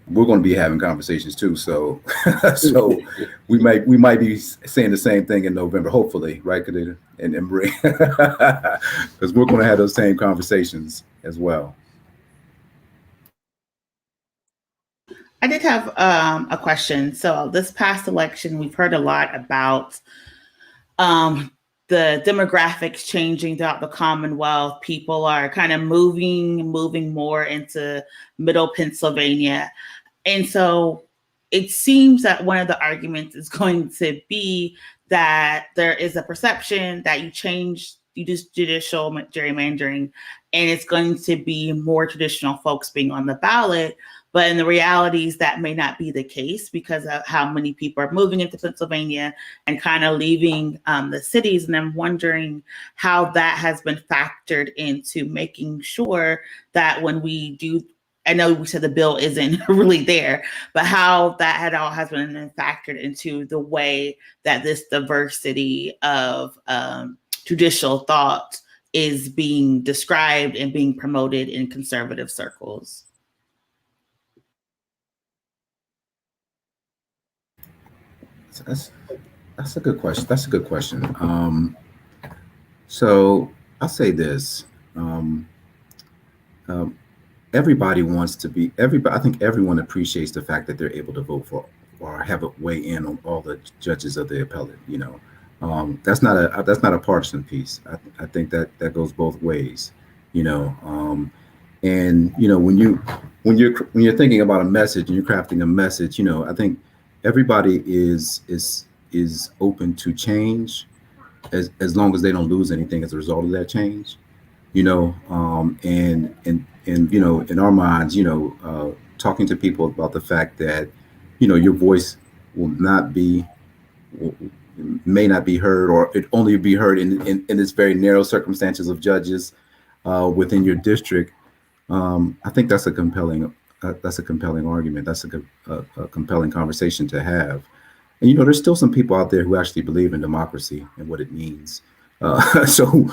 we're going to be having conversations too, so we might be saying the same thing in November, hopefully, right, Kadida and Marie, because we're going to have those same conversations as well. I did have a question. So this past election, we've heard a lot about the demographics changing throughout the Commonwealth. People are kind of moving more into middle Pennsylvania. And so it seems that one of the arguments is going to be that there is a perception that you do judicial gerrymandering, and it's going to be more traditional folks being on the ballot. But in the realities, that may not be the case because of how many people are moving into Pennsylvania and kind of leaving the cities. And I'm wondering how that has been factored into making sure that when we do, I know we said the bill isn't really there, but how that all has been factored into the way that this diversity of judicial thought is being described and being promoted in conservative circles. That's a good question. That's a good question. So I'll say this. Everybody wants to be, I think everyone appreciates the fact that they're able to vote for or have a weigh in on all the judges of the appellate, That's not a partisan piece. I think that goes both ways, you know. And you know, when you're thinking about a message and you're crafting a message, you know, I think everybody is open to change as long as they don't lose anything as a result of that change, you know. And you know, in our minds, you know, talking to people about the fact that, you know, your voice will not be may not be heard, or it only be heard in this very narrow circumstances of judges within your district. I think that's a compelling argument. That's a compelling conversation to have. And you know, there's still some people out there who actually believe in democracy and what it means. So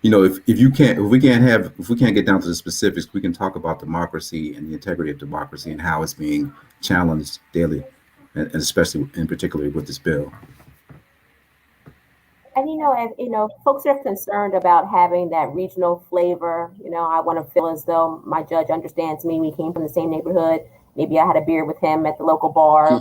you know, if we can't get down to the specifics, we can talk about democracy and the integrity of democracy and how it's being challenged daily, and especially in particular with this bill. And folks are concerned about having that regional flavor. I want to feel as though my judge understands me. We came from the same neighborhood. Maybe I had a beer with him at the local bar,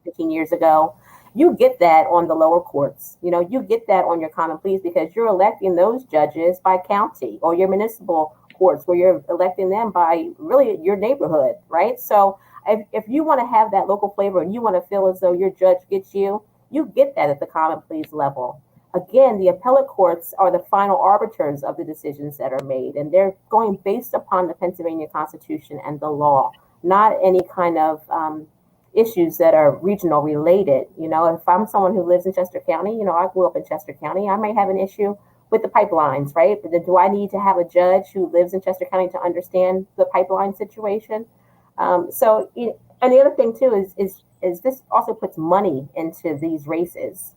15 years ago. You get that on the lower courts. You get that on your common pleas because you're electing those judges by county, or your municipal courts where you're electing them by really your neighborhood, right? So if you want to have that local flavor and you want to feel as though your judge gets you, you get that at the common pleas level. Again, the appellate courts are the final arbiters of the decisions that are made, and they're going based upon the Pennsylvania Constitution and the law, not any kind of issues that are regional related. If I'm someone who lives in Chester County, I grew up in Chester County, I may have an issue with the pipelines, right? But then do I need to have a judge who lives in Chester County to understand the pipeline situation? And the other thing too is this also puts money into these races.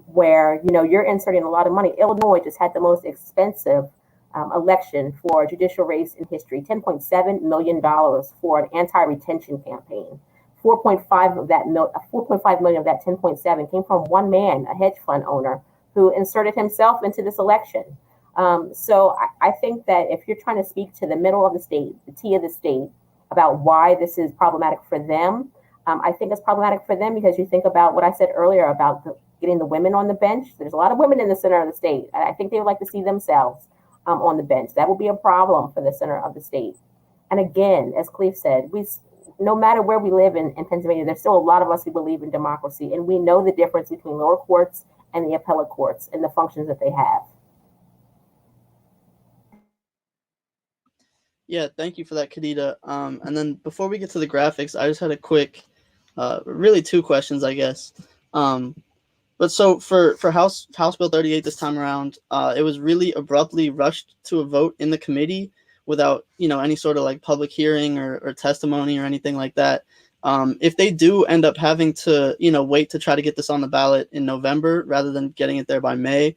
Where you're inserting a lot of money. Illinois just had the most expensive election for a judicial race in history, $10.7 million for an anti-retention campaign. 4.5 million of that 10.7 came from one man, a hedge fund owner, who inserted himself into this election. So I think that if you're trying to speak to the middle of the state, the T of the state, about why this is problematic for them, I think it's problematic for them because you think about what I said earlier about getting the women on the bench. There's a lot of women in the center of the state, and I think they would like to see themselves on the bench. That will be a problem for the center of the state. And again, as Khalif said, no matter where we live in Pennsylvania, there's still a lot of us who believe in democracy, and we know the difference between lower courts and the appellate courts and the functions that they have. Yeah, thank you for that, Kadida. And then before we get to the graphics, I just had a quick, really two questions, I guess. But so for House Bill 38 this time around, it was really abruptly rushed to a vote in the committee without, any sort of like public hearing or testimony or anything like that. If they do end up having to, wait to try to get this on the ballot in November rather than getting it there by May,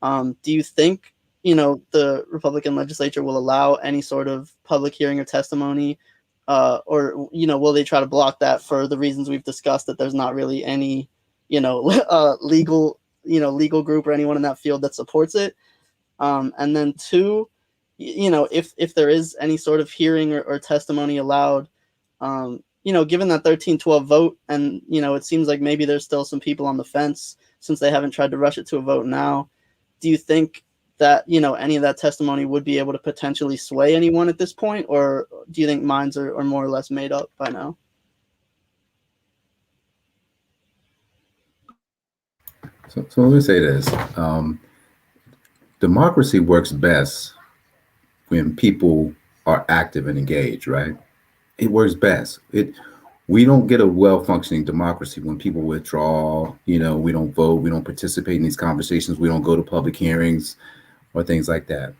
do you think, the Republican legislature will allow any sort of public hearing or testimony, or, will they try to block that for the reasons we've discussed, that there's not really any legal group or anyone in that field that supports it? And then two, if there is any sort of hearing or testimony allowed, given that 13-12 vote, and, it seems like maybe there's still some people on the fence since they haven't tried to rush it to a vote now, do you think that, any of that testimony would be able to potentially sway anyone at this point, or do you think minds are more or less made up by now? So let me say this. Democracy works best when people are active and engaged, right? It works best. We don't get a well-functioning democracy when people withdraw, we don't vote, we don't participate in these conversations, we don't go to public hearings or things like that.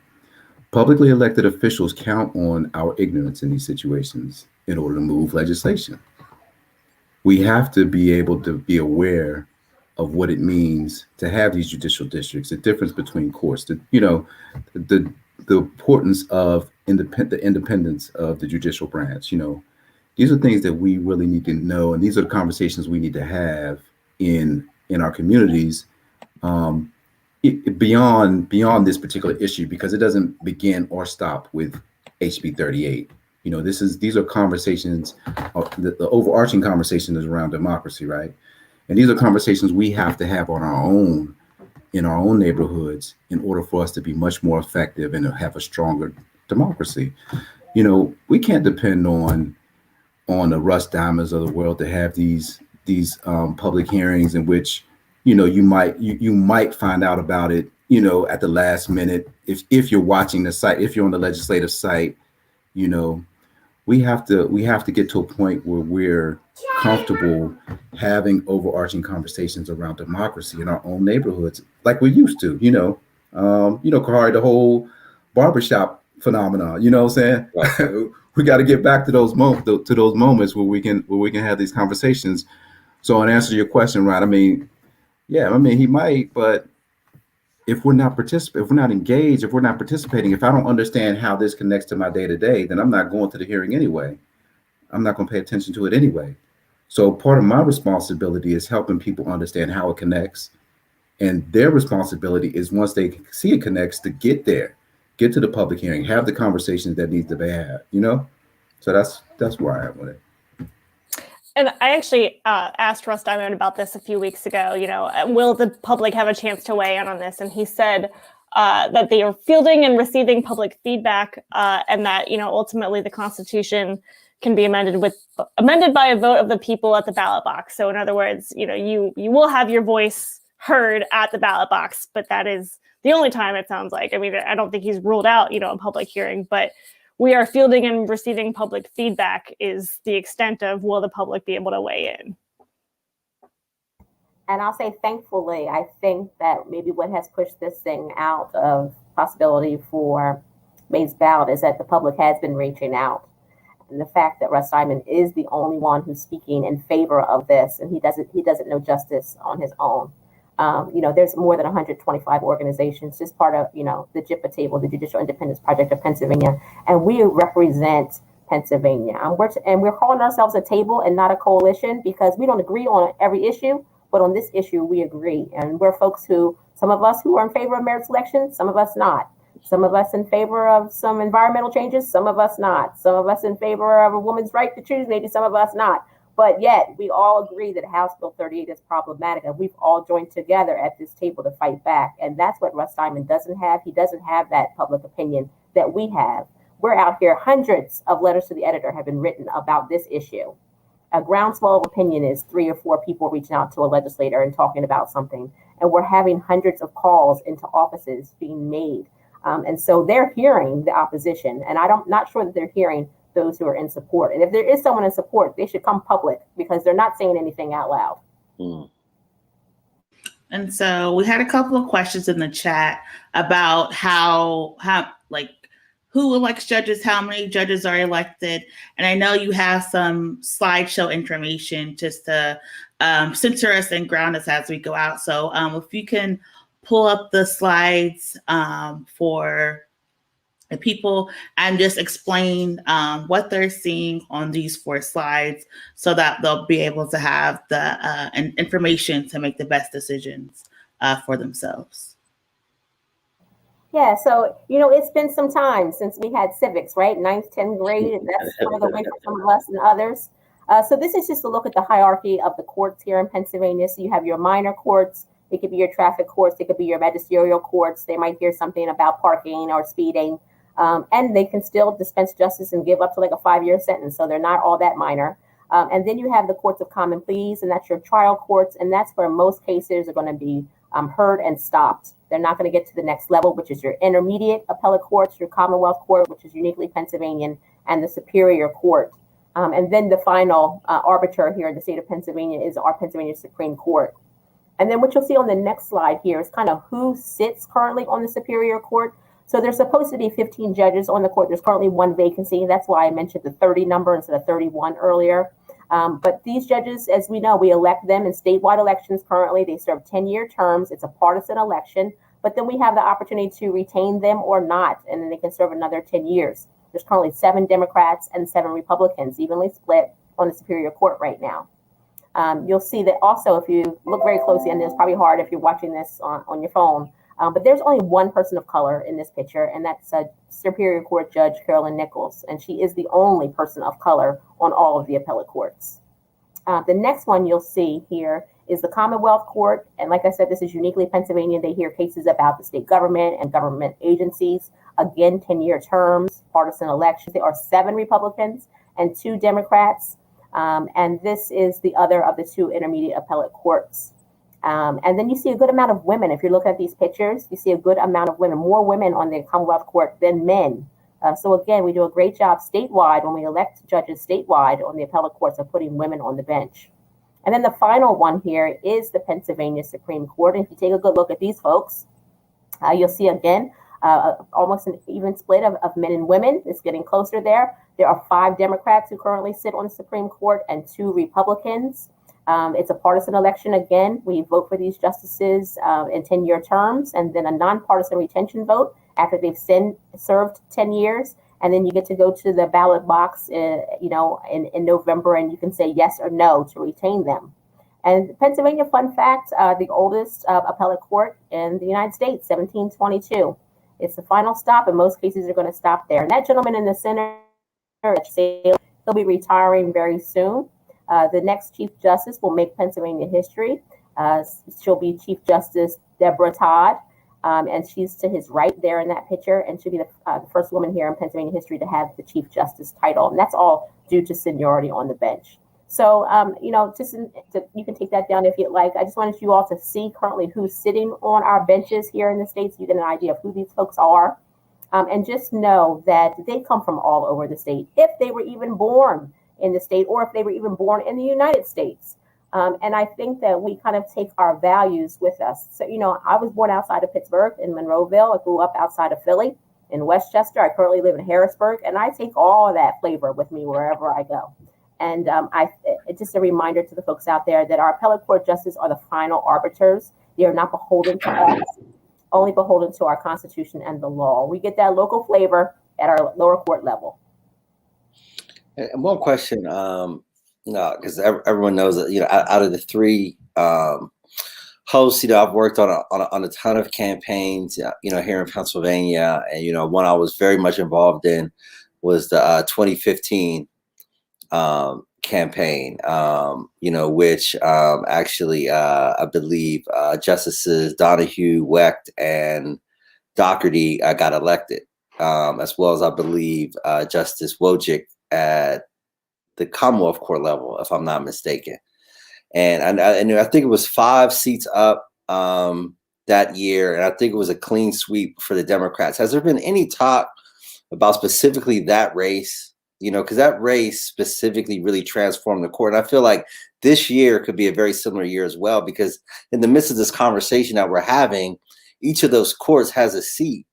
Publicly elected officials count on our ignorance in these situations in order to move legislation. We have to be able to be aware of what it means to have these judicial districts, the difference between courts, the importance of the independence of the judicial branch. These are things that we really need to know, and these are the conversations we need to have in our communities, beyond this particular issue, because it doesn't begin or stop with HB 38. These are conversations. The overarching conversation is around democracy, right? And these are conversations we have to have on our own, in our own neighborhoods, in order for us to be much more effective and to have a stronger democracy. You know, we can't depend on the Russ Diamonds of the world to have these public hearings in which, you know, you might find out about it, you know, at the last minute. If you're watching the site, if you're on the legislative site, you know, we have to get to a point where we're comfortable having overarching conversations around democracy in our own neighborhoods, like we used to. Kahari, the whole barbershop phenomenon. You know what I'm saying? Right. We got to get back to those moments where we can have these conversations. So, in answer to your question, right? I mean, he might, but if we're not engaged, if we're not participating, if I don't understand how this connects to my day to day, then I'm not going to the hearing anyway. I'm not going to pay attention to it anyway. So part of my responsibility is helping people understand how it connects. And their responsibility is, once they see it connects, to get there, get to the public hearing, have the conversations that need to be had, you know? So that's where I am with it. And I actually asked Russ Diamond about this a few weeks ago. You know, will the public have a chance to weigh in on this? And he said that they are fielding and receiving public feedback, and that, you know, ultimately the Constitution can be amended by a vote of the people at the ballot box. So in other words, you know, you will have your voice heard at the ballot box, but that is the only time, it sounds like. I mean, I don't think he's ruled out, you know, a public hearing, but we are fielding and receiving public feedback is the extent of, will the public be able to weigh in? And I'll say, thankfully, I think that maybe what has pushed this thing out of possibility for May's ballot is that the public has been reaching out. And the fact that Russ Diamond is the only one who's speaking in favor of this, and he doesn't know justice on his own. You know, there's more than 125 organizations, just part of, you know, the JIPA table, the Judicial Independence Project of Pennsylvania, and we represent Pennsylvania. And we're calling ourselves a table and not a coalition, because we don't agree on every issue, but on this issue we agree. And we're folks who, some of us who are in favor of merit selection, some of us not. Some of us in favor of some environmental changes, some of us not. Some of us in favor of a woman's right to choose, maybe some of us not. But yet we all agree that House Bill 38 is problematic, and we've all joined together at this table to fight back. And that's what Russ Diamond doesn't have. He doesn't have that public opinion that we have. We're out here, hundreds of letters to the editor have been written about this issue. A groundswell of opinion is 3 or 4 people reaching out to a legislator and talking about something. And we're having hundreds of calls into offices being made. And so they're hearing the opposition, and I'm not sure that they're hearing those who are in support. And if there is someone in support, they should come public, because they're not saying anything out loud. Mm. And so we had a couple of questions in the chat about how like who elects judges, how many judges are elected. And I know you have some slideshow information just to censor us and ground us as we go out. So if you can pull up the slides for the people and just explain what they're seeing on these 4 slides, so that they'll be able to have the information to make the best decisions for themselves. Yeah, so, you know, it's been some time since we had civics, right? 9th, 10th grade, and that's further away for some of us than others. So this is just a look at the hierarchy of the courts here in Pennsylvania. So you have your minor courts. It could be your traffic courts. It could be your magisterial courts. They might hear something about parking or speeding. And they can still dispense justice and give up to like a 5-year sentence. So they're not all that minor. And then you have the courts of common pleas, and that's your trial courts. And that's where most cases are going to be heard and stopped. They're not going to get to the next level, which is your intermediate appellate courts, your Commonwealth Court, which is uniquely Pennsylvanian, and the Superior Court. And then the final arbiter here in the state of Pennsylvania is our Pennsylvania Supreme Court. And then what you'll see on the next slide here is kind of who sits currently on the Superior Court. So there's supposed to be 15 judges on the court. There's currently 1 vacancy. That's why I mentioned the 30 number instead of 31 earlier. But these judges, as we know, we elect them in statewide elections currently. They serve 10-year terms. It's a partisan election. But then we have the opportunity to retain them or not, and then they can serve another 10 years. There's currently 7 Democrats and 7 Republicans, evenly split on the Superior Court right now. You'll see that also, if you look very closely, and it's probably hard if you're watching this on your phone, but there's only 1 person of color in this picture, and that's Superior Court Judge Carolyn Nichols, and she is the only person of color on all of the appellate courts. The next one you'll see here is the Commonwealth Court. And like I said, this is uniquely Pennsylvania. They hear cases about the state government and government agencies. Again, 10-year terms, partisan elections. There are 7 Republicans and 2 Democrats. And this is the other of the 2 intermediate appellate courts. And then you see a good amount of women. If you're looking at these pictures, you see a good amount of women, more women on the Commonwealth Court than men. So again, we do a great job statewide when we elect judges statewide on the appellate courts of putting women on the bench. And then the final one here is the Pennsylvania Supreme Court. And if you take a good look at these folks, you'll see again, almost an even split of men and women. It's getting closer there. There are 5 Democrats who currently sit on the Supreme Court and 2 Republicans. It's a partisan election again. We vote for these justices in 10-year terms, and then a nonpartisan retention vote after they've served 10 years. And then you get to go to the ballot box, in November, and you can say yes or no to retain them. And Pennsylvania, fun fact, the oldest appellate court in the United States, 1722. It's the final stop, and most cases are going to stop there. And that gentleman in the center, he'll be retiring very soon. The next Chief Justice will make Pennsylvania history. She'll be Chief Justice Deborah Todd, and she's to his right there in that picture, and she'll be the first woman here in Pennsylvania history to have the Chief Justice title, and that's all due to seniority on the bench. So, you can take that down if you'd like. I just wanted you all to see currently who's sitting on our benches here in the state, so you get an idea of who these folks are, and just know that they come from all over the state, if they were even born in the state, or if they were even born in the United States. And I think that we kind of take our values with us. So, I was born outside of Pittsburgh in Monroeville. I grew up outside of Philly in Westchester. I currently live in Harrisburg, and I take all of that flavor with me wherever I go. And it's just a reminder to the folks out there that our appellate court justices are the final arbiters. They are not beholden to us, only beholden to our Constitution and the law. We get that local flavor at our lower court level. And one question, because everyone knows that, out of the 3 hosts, I've worked on a ton of campaigns, here in Pennsylvania, and one I was very much involved in was the 2015 campaign, which actually I believe Justices Donahue, Wecht, and Doherty got elected, as well as I believe Justice Wojcik at the Commonwealth Court level, if I'm not mistaken. And I think it was 5 seats up that year, and I think it was a clean sweep for the Democrats. Has there been any talk about specifically that race? Because that race specifically really transformed the court. And I feel like this year could be a very similar year as well, because in the midst of this conversation that we're having, each of those courts has a seat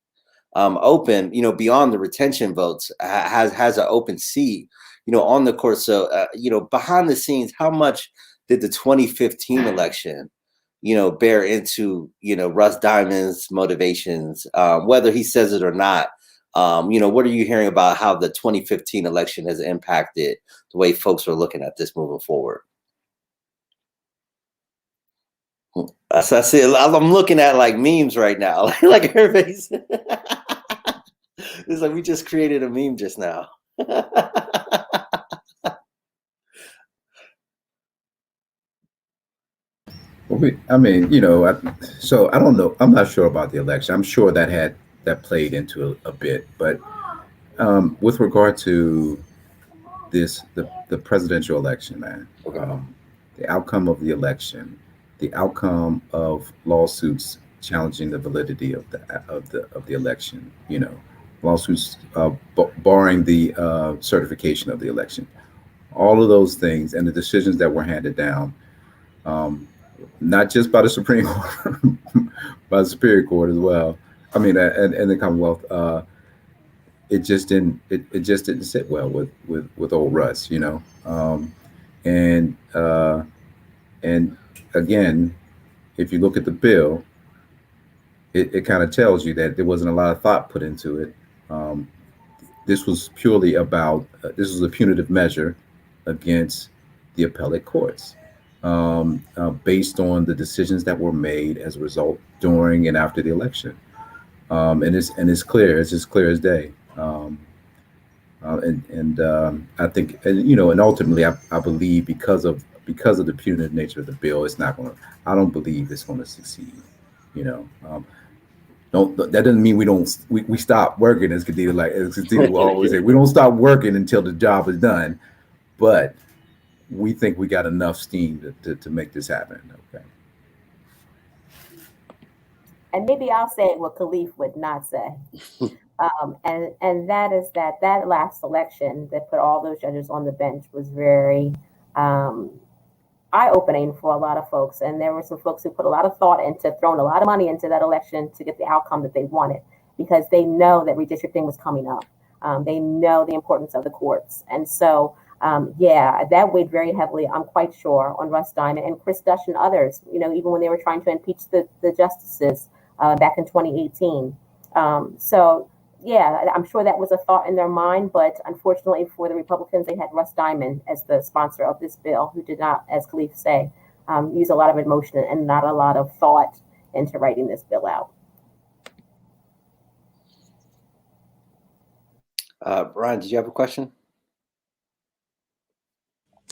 open, beyond the retention votes, has an open seat, on the court. So, behind the scenes, how much did the 2015 election, bear into, Russ Diamond's motivations, whether he says it or not? What are you hearing about how the 2015 election has impacted the way folks are looking at this moving forward? As I said, I'm looking at like memes right now, like everybody's. It's like we just created a meme just now. So I don't know. I'm not sure about the election. I'm sure that played into a bit, but with regard to the presidential election, man, the outcome of the election, the outcome of lawsuits challenging the validity of the election, lawsuits barring the certification of the election, all of those things, and the decisions that were handed down, not just by the Supreme Court, by the Superior Court as well. I mean, and the Commonwealth, it just didn't sit well with old Russ, and again, if you look at the bill, it kind of tells you that there wasn't a lot of thought put into it. This was purely about this was a punitive measure against the appellate courts, based on the decisions that were made as a result during and after the election. And it's clear. It's as clear as day. I think, and ultimately, I believe because of because of the punitive nature of the bill, it's not going to. I don't believe it's going to succeed. You know, that doesn't mean we stop working, as Kadida will always say. We don't stop working until the job is done, but we think we got enough steam to make this happen. Okay. And maybe I'll say what Khalif would not say. And that is that last election that put all those judges on the bench was very eye-opening for a lot of folks. And there were some folks who put a lot of thought into throwing a lot of money into that election to get the outcome that they wanted, because they know that redistricting was coming up. They know the importance of the courts. And so, that weighed very heavily, I'm quite sure, on Russ Diamond and Chris Dush and others, you know, even when they were trying to impeach the justices back in 2018. I'm sure that was a thought in their mind, but unfortunately for the Republicans, they had Russ Diamond as the sponsor of this bill, who did not, as Khalif say, use a lot of emotion and not a lot of thought into writing this bill out. Brian, did you have a question?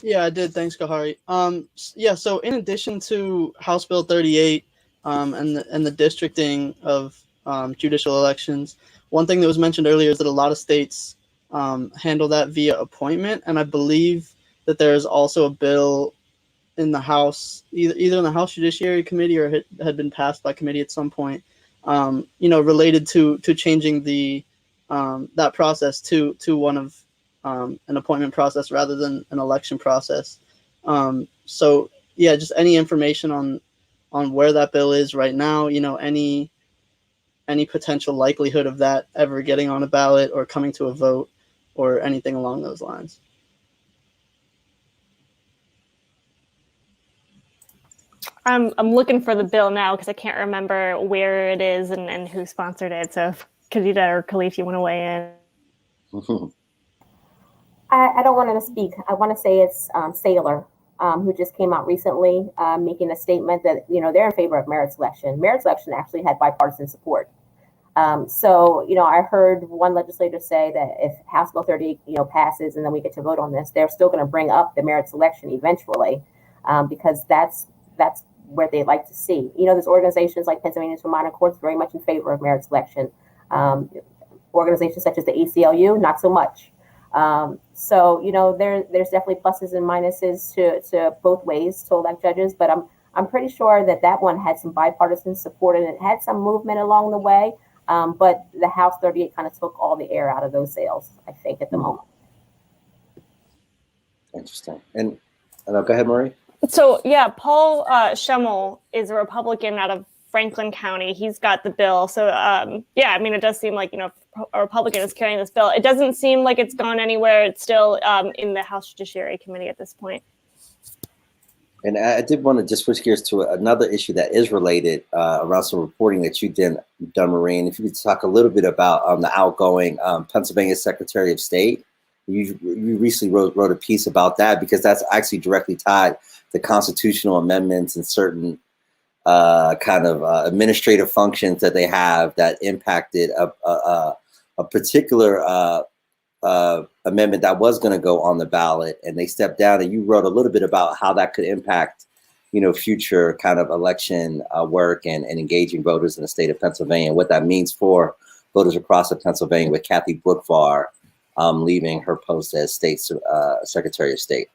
Yeah, I did. Thanks, Kahari. So in addition to House Bill 38 and the districting of judicial elections, one thing that was mentioned earlier is that a lot of states handle that via appointment, and I believe that there is also a bill in the House, either in the House Judiciary Committee or had been passed by committee at some point, related to changing the that process to one of an appointment process rather than an election process. Just any information on where that bill is right now, any potential likelihood of that ever getting on a ballot or coming to a vote or anything along those lines. I'm looking for the bill now because I can't remember where it is and who sponsored it. So if Kadida or Khalif, you want to weigh in? I don't want to speak. I want to say it's Saylor, who just came out recently making a statement that, they're in favor of merit selection. Merit selection actually had bipartisan support. I heard one legislator say that if House Bill 30, passes and then we get to vote on this, they're still going to bring up the merit selection eventually, because that's where they like to see. There's organizations like Pennsylvania's Vermont Courts very much in favor of merit selection. Organizations such as the ACLU, not so much. There's definitely pluses and minuses to both ways to elect judges, but I'm pretty sure that one had some bipartisan support and it had some movement along the way. But the House 38 kind of took all the air out of those sails, I think, at the moment. Interesting. And go ahead, Marie. So, Paul Schemmel is a Republican out of Franklin County. He's got the bill. So, it does seem like, a Republican is carrying this bill. It doesn't seem like it's gone anywhere. It's still in the House Judiciary Committee at this point. And I did want to just switch gears to another issue that is related around some reporting that you've done, Marie. And if you could talk a little bit about the outgoing Pennsylvania Secretary of State. You recently wrote a piece about that, because that's actually directly tied to constitutional amendments and certain administrative functions that they have that impacted a particular amendment that was going to go on the ballot, and they stepped down. And you wrote a little bit about how that could impact, future kind of election work and engaging voters in the state of Pennsylvania, and what that means for voters across Pennsylvania, with Kathy Bookvar leaving her post as State Secretary of State.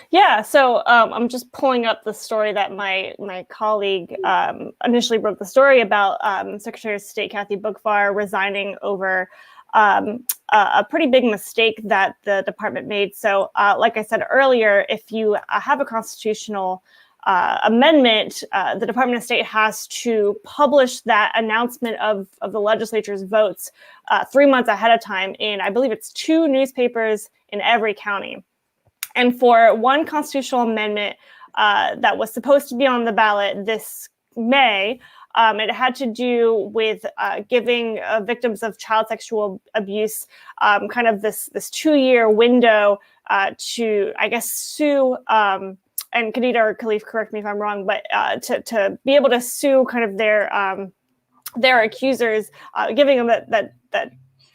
Yeah, so I'm just pulling up the story that my colleague initially wrote the story about Secretary of State Kathy Bookvar resigning over a pretty big mistake that the department made. So like I said earlier, if you have a constitutional amendment, the Department of State has to publish that announcement of the legislature's votes 3 months ahead of time in, I believe it's 2 newspapers in every county. And for one constitutional amendment that was supposed to be on the ballot this May, it had to do with giving victims of child sexual abuse kind of this 2-year window to, I guess, sue, and Kadida or Khalif, correct me if I'm wrong, but to be able to sue kind of their accusers, giving them that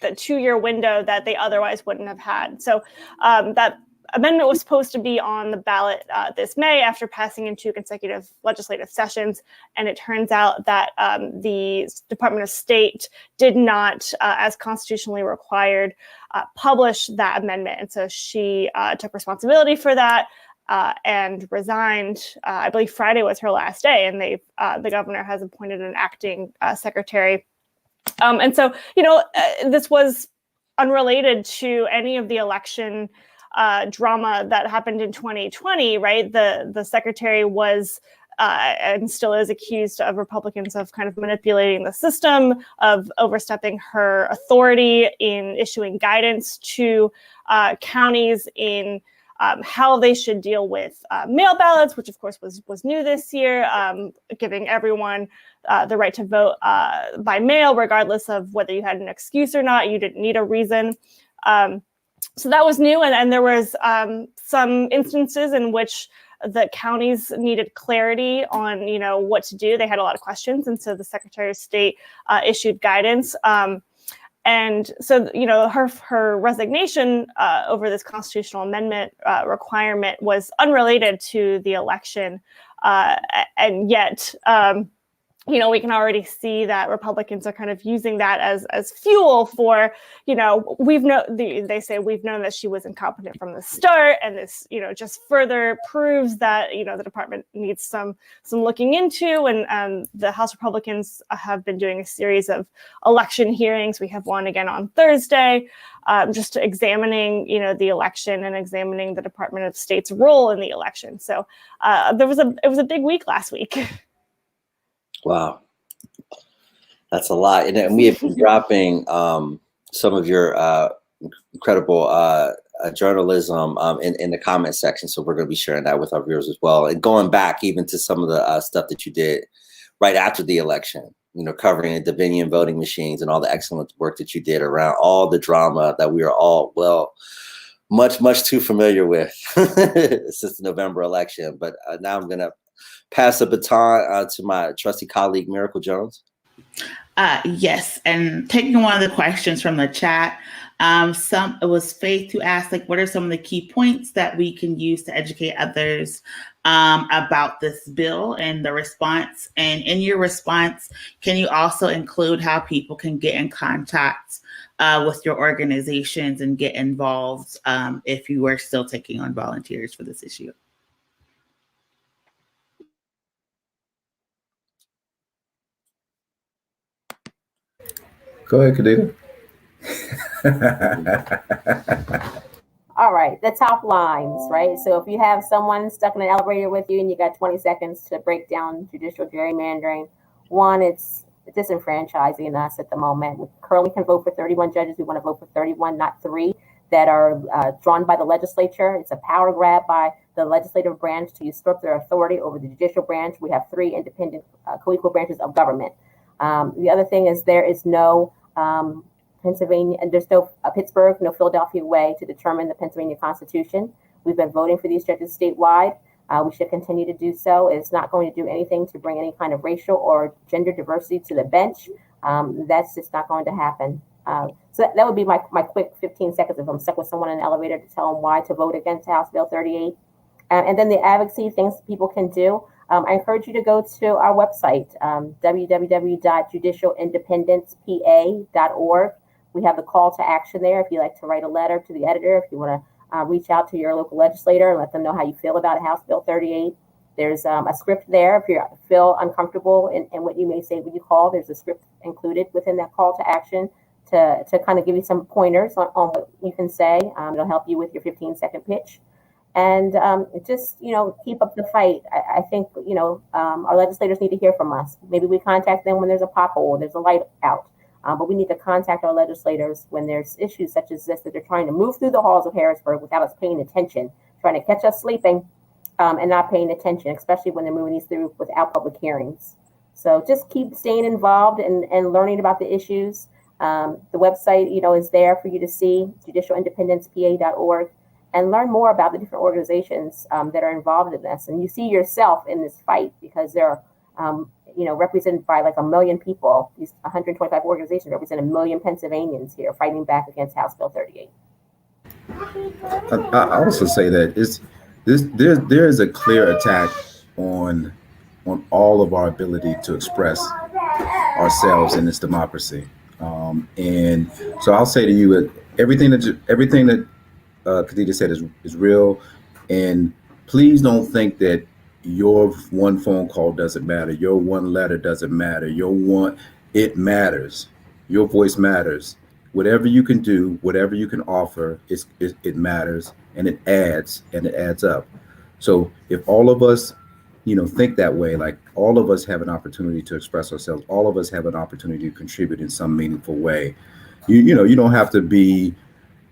2-year window that they otherwise wouldn't have had. So that amendment was supposed to be on the ballot this May after passing in 2 consecutive legislative sessions. And it turns out that the Department of State did not, as constitutionally required, publish that amendment. And so she took responsibility for that and resigned. I believe Friday was her last day, and the governor has appointed an acting secretary. And so, this was unrelated to any of the election drama that happened in 2020, right? The secretary was and still is accused of Republicans of kind of manipulating the system, of overstepping her authority in issuing guidance to counties in how they should deal with mail ballots, which of course was new this year, giving everyone the right to vote by mail, regardless of whether you had an excuse or not. You didn't need a reason. So that was new, and there was some instances in which the counties needed clarity on, what to do. They had a lot of questions, and so the Secretary of State issued guidance. And so, her resignation over this constitutional amendment requirement was unrelated to the election, and yet, we can already see that Republicans are kind of using that as fuel for, they say we've known that she was incompetent from the start, and this, just further proves that, the department needs some looking into. And the House Republicans have been doing a series of election hearings. We have one again on Thursday, just examining, the election and examining the Department of State's role in the election. So it was a big week last week. Wow, that's a lot. And we have been dropping some of your incredible journalism in the comment section. So we're going to be sharing that with our viewers as well. And going back even to some of the stuff that you did right after the election, covering the Dominion voting machines and all the excellent work that you did around all the drama that we are all, much too familiar with since the November election. But now I'm going to pass the baton to my trusty colleague, Miracle Jones. Yes, and taking one of the questions from the chat, it was Faith who asked, what are some of the key points that we can use to educate others about this bill and the response? And in your response, can you also include how people can get in contact with your organizations and get involved if you are still taking on volunteers for this issue? Go ahead, Kadida. All right, the top lines, right? So if you have someone stuck in an elevator with you and you got 20 seconds to break down judicial gerrymandering, one, it's disenfranchising us at the moment. We currently can vote for 31 judges. We want to vote for 31, not 3, that are drawn by the legislature. It's a power grab by the legislative branch to usurp their authority over the judicial branch. We have 3 independent co-equal branches of government. The other thing is there is no Pennsylvania, and there's no Pittsburgh, no Philadelphia way to determine the Pennsylvania Constitution. We've been voting for these judges statewide. We should continue to do so. It's not going to do anything to bring any kind of racial or gender diversity to the bench. That's just not going to happen. So that would be my quick 15 seconds if I'm stuck with someone in an elevator to tell them why to vote against House Bill 38. And then the advocacy things people can do. I encourage you to go to our website, www.judicialindependencepa.org. We have the call to action there if you'd like to write a letter to the editor, if you want to reach out to your local legislator and let them know how you feel about House Bill 38. There's a script there. If you feel uncomfortable in what you may say when you call, there's a script included within that call to action to kind of give you some pointers on what you can say. It'll help you with your 15-second pitch. And just, keep up the fight. I think, our legislators need to hear from us. Maybe we contact them when there's a pothole or there's a light out. But we need to contact our legislators when there's issues such as this, that they're trying to move through the halls of Harrisburg without us paying attention, trying to catch us sleeping and not paying attention, especially when they're moving these through without public hearings. So just keep staying involved and learning about the issues. The website, is there for you to see, judicialindependencepa.org. And learn more about the different organizations that are involved in this. And you see yourself in this fight because they're, represented by like 1 million people. These 125 organizations represent 1 million Pennsylvanians here fighting back against House Bill 38. I also say that there is a clear attack on all of our ability to express ourselves in this democracy. And so I'll say to you that everything that Kadida said is real. And please don't think that your one phone call doesn't matter, your one letter doesn't matter, it matters. Your voice matters. Whatever you can do, whatever you can offer, it matters, and it adds up. So if all of us, think that way, like all of us have an opportunity to express ourselves, all of us have an opportunity to contribute in some meaningful way. You don't have to be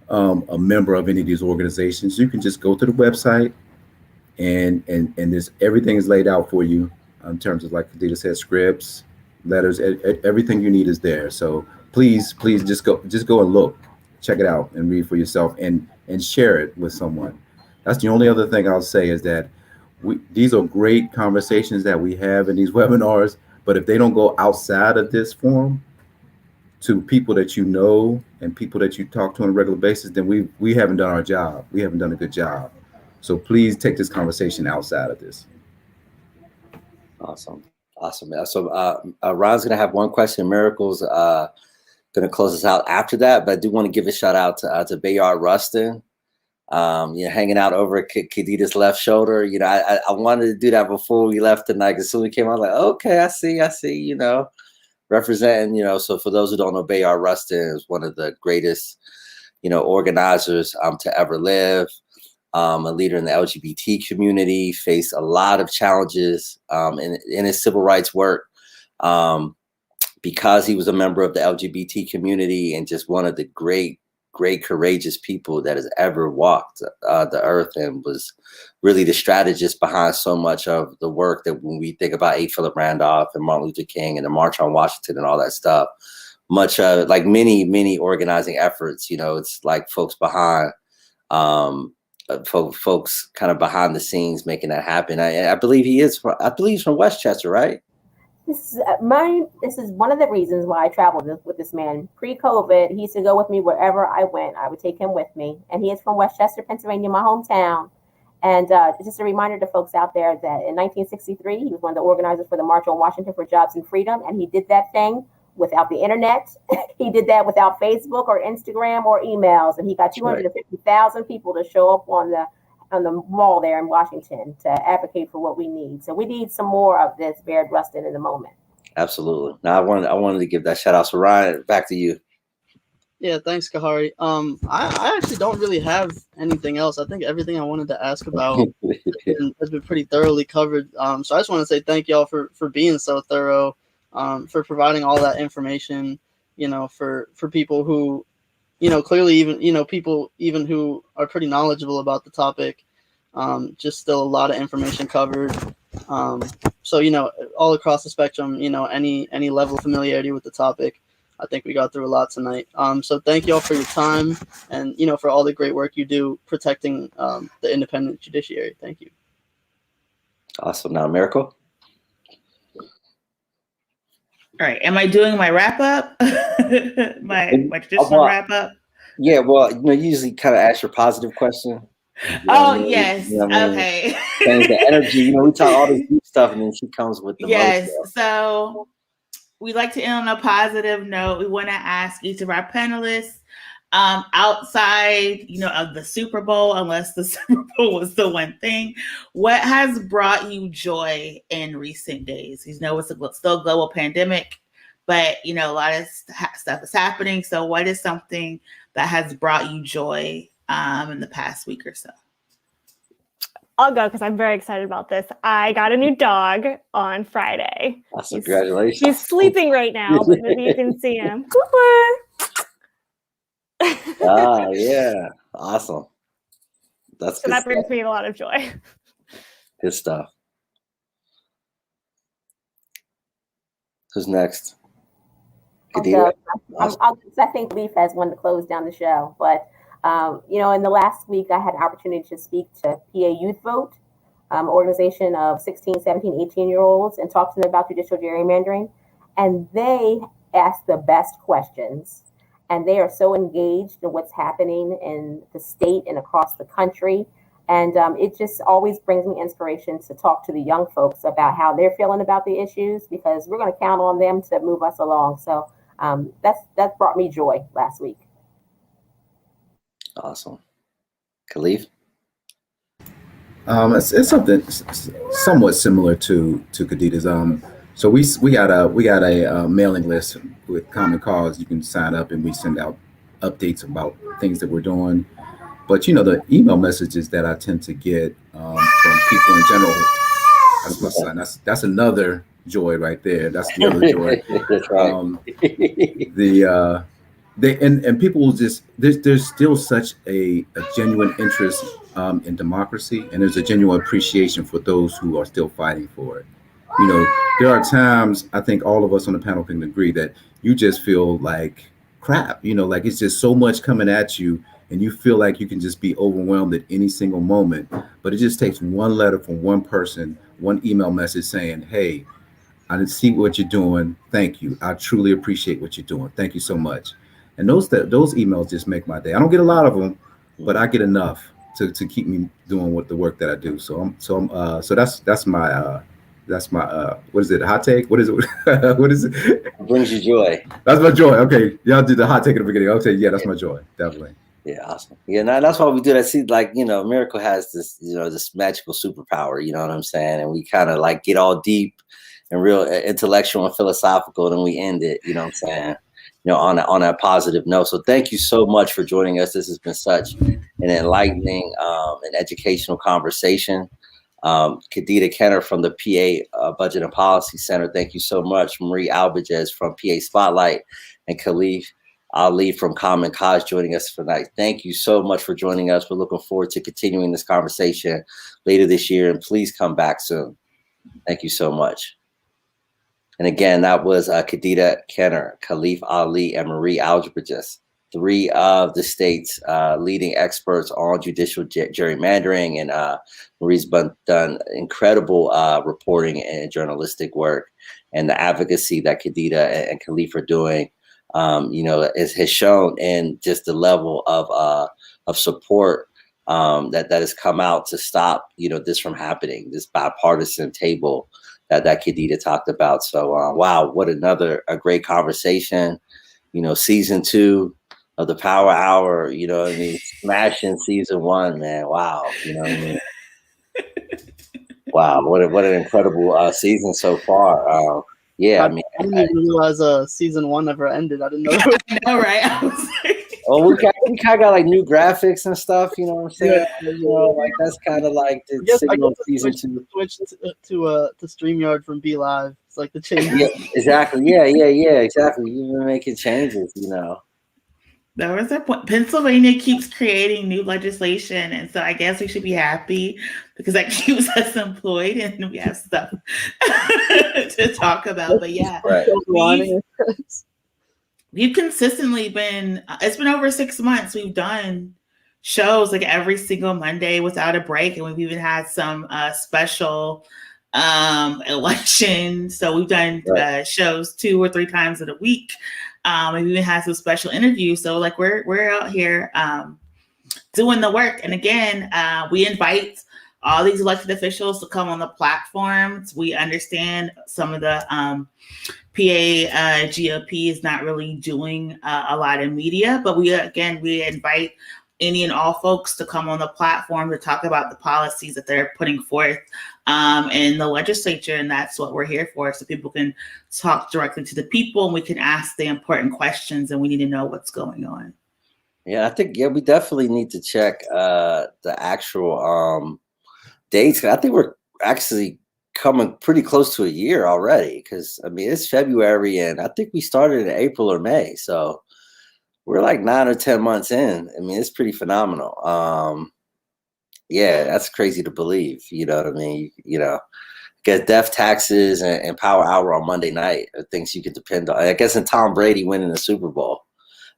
a member of any of these organizations. You can just go to the website, and this everything is laid out for you in terms of, like Kadida said, scripts, letters, everything you need is there. So please just go and look, check it out, and read for yourself, and share it with someone. That's the only other thing I'll say, is that these are great conversations that we have in these webinars, but if they don't go outside of this forum to people that you know and people that you talk to on a regular basis, then we haven't done our job. We haven't done a good job. So please take this conversation outside of this. Awesome. So Ron's going to have one question. Miracle's going to close us out after that. But I do want to give a shout out to Bayard Rustin, hanging out over at Kadida's left shoulder. I wanted to do that before we left tonight. As soon as we came out, like, okay, I see, representing, so for those who don't know, Bayard Rustin is one of the greatest, organizers to ever live. A leader in the LGBT community, faced a lot of challenges in his civil rights work because he was a member of the LGBT community, and just one of the great, courageous people that has ever walked the earth, and was really the strategist behind so much of the work that when we think about A. Philip Randolph and Martin Luther King and the March on Washington and all that stuff, much like many organizing efforts, it's like folks behind folks kind of behind the scenes making that happen. I believe he's from Westchester, right? This is one of the reasons why I traveled with this man. Pre-COVID, he used to go with me wherever I went. I would take him with me, and he is from Westchester, Pennsylvania, my hometown. And just a reminder to folks out there that in 1963, he was one of the organizers for the March on Washington for Jobs and Freedom, and he did that thing without the internet. He did that without Facebook or Instagram or emails, and he got 250,000 people to show up on the mall there in Washington to advocate for what we need. So we need some more of this Bayard Rustin in the moment. Absolutely. Now I wanted to give that shout out. So Ryan, back to you. Yeah, thanks, Kahari. I actually don't really have anything else. I think everything I wanted to ask about has been pretty thoroughly covered. So I just want to say thank y'all for being so thorough, for providing all that information, for people who, clearly even, people even who are pretty knowledgeable about the topic, just still a lot of information covered. So, all across the spectrum, any level of familiarity with the topic, I think we got through a lot tonight. So thank you all for your time and, for all the great work you do protecting the independent judiciary. Thank you. Awesome. Now, Miracle. All right. Am I doing my wrap up? my traditional wrap up? Yeah. Well, you usually kind of ask your positive question. Yes. Okay. Change the energy. We talk all this deep stuff, and then she comes with the yes. So we like to end on a positive note. We want to ask each of our panelists, outside, of the Super Bowl, unless the Super Bowl was the one thing, what has brought you joy in recent days? It's still a global pandemic, but a lot of stuff is happening. So what is something that has brought you joy in the past week or so? I'll go because I'm very excited about this. I got a new dog on Friday. Awesome. Congratulations. He's sleeping right now, but maybe you can see him. Yeah. Awesome. That brings me a lot of joy. Good stuff. Who's next? Kadida? I think Khalif has one to close down the show, but in the last week, I had an opportunity to speak to PA Youth Vote, organization of 16, 17, 18-year-olds, and talk to them about judicial gerrymandering. And they asked the best questions. and they are so engaged in what's happening in the state and across the country. And it just always brings me inspiration to talk to the young folks about how they're feeling about the issues, because we're going to count on them to move us along. So that brought me joy last week. Awesome. Khalif? It's something somewhat similar to Kadida's. So we got a mailing list with Common Cause. You can sign up, and we send out updates about things that we're doing. But the email messages that I tend to get from people in general, that's my son. That's another joy right there. That's the other joy. That's right. And people will just there's still such a genuine interest in democracy, and there's a genuine appreciation for those who are still fighting for it. There are times, I think all of us on the panel can agree, that you just feel like crap. Like it's just so much coming at you, and you feel like you can just be overwhelmed at any single moment. But it just takes one letter from one person, one email message saying, "Hey, I didn't see what you're doing. Thank you. I truly appreciate what you're doing. Thank you so much." And those emails just make my day. I don't get a lot of them, but I get enough to keep me doing the work that I do. So that's my what is it? Hot take? What is it? What is it? It brings you joy. That's my joy. Okay, y'all did the hot take at the beginning. Okay, yeah, that's my joy, definitely. Yeah, awesome. Yeah, that's why we do that. See, like, Miracle has this, this magical superpower, you know what I'm saying? And we kind of like get all deep and real intellectual and philosophical, and then we end it, you know what I'm saying? On a positive note. So thank you so much for joining us. This has been such an enlightening and educational conversation. Kadida Kenner from the PA Budget and Policy Center, thank you so much. Marie Albiges from PA Spotlight, and Khalif Ali from Common Cause joining us tonight. Thank you so much for joining us. We're looking forward to continuing this conversation later this year, and please come back soon. Thank you so much. And again, that was Kadida Kenner, Khalif Ali, and Marie Albiges, three of the state's leading experts on judicial gerrymandering. And Marie's done incredible reporting and journalistic work, and the advocacy that Kadida and Khalif are doing, has shown in just the level of support that has come out to stop, this from happening, this bipartisan table that Kadida talked about. So, wow, what a great conversation. Season 2 of the Power Hour, smashing season 1, man. Wow. Wow, what an incredible season so far. Yeah, I didn't even realize season 1 never ended. I didn't know. I know, right? I was like, well, we kind of got like new graphics and stuff, you know what I'm saying? Yeah. Like that's kind of like the signal of season 2. Switch to StreamYard from Be Live. It's like the change. Yeah, exactly. Yeah, exactly. You've been making changes, There was a point. Pennsylvania keeps creating new legislation, and so I guess we should be happy because that keeps us employed and we have stuff to talk about. But yeah, right. We've consistently been, it's been over 6 months. We've done shows like every single Monday without a break. And we've even had some special elections. So we've done shows 2 or 3 times in a week. We've even had some special interviews. So like we're out here doing the work. And again, we invite all these elected officials to come on the platforms. We understand some of the PA GOP is not really doing a lot of media, but we invite any and all folks to come on the platform to talk about the policies that they're putting forth in the legislature. And that's what we're here for. So people can talk directly to the people and we can ask the important questions, and we need to know what's going on. Yeah, I think, we definitely need to check the actual dates. I think we're actually coming pretty close to a year already, because it's February and I think we started in April or May, so we're like 9 or 10 months in. It's pretty phenomenal. Yeah, that's crazy to believe. You know what I mean? Get death, taxes, and Power Hour on Monday night are things you can depend on. I guess, and Tom Brady winning the Super Bowl.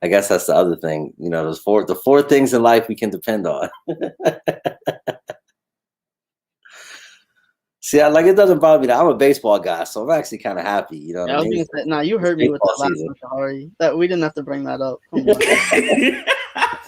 I guess that's the other thing. There's the four things in life we can depend on. See, like it doesn't bother me. I'm a baseball guy, so I'm actually kind of happy. You know what Yeah, I I was mean? gonna say, nah, you heard me with that last one, Shahari. That we didn't have to bring that up. Come on.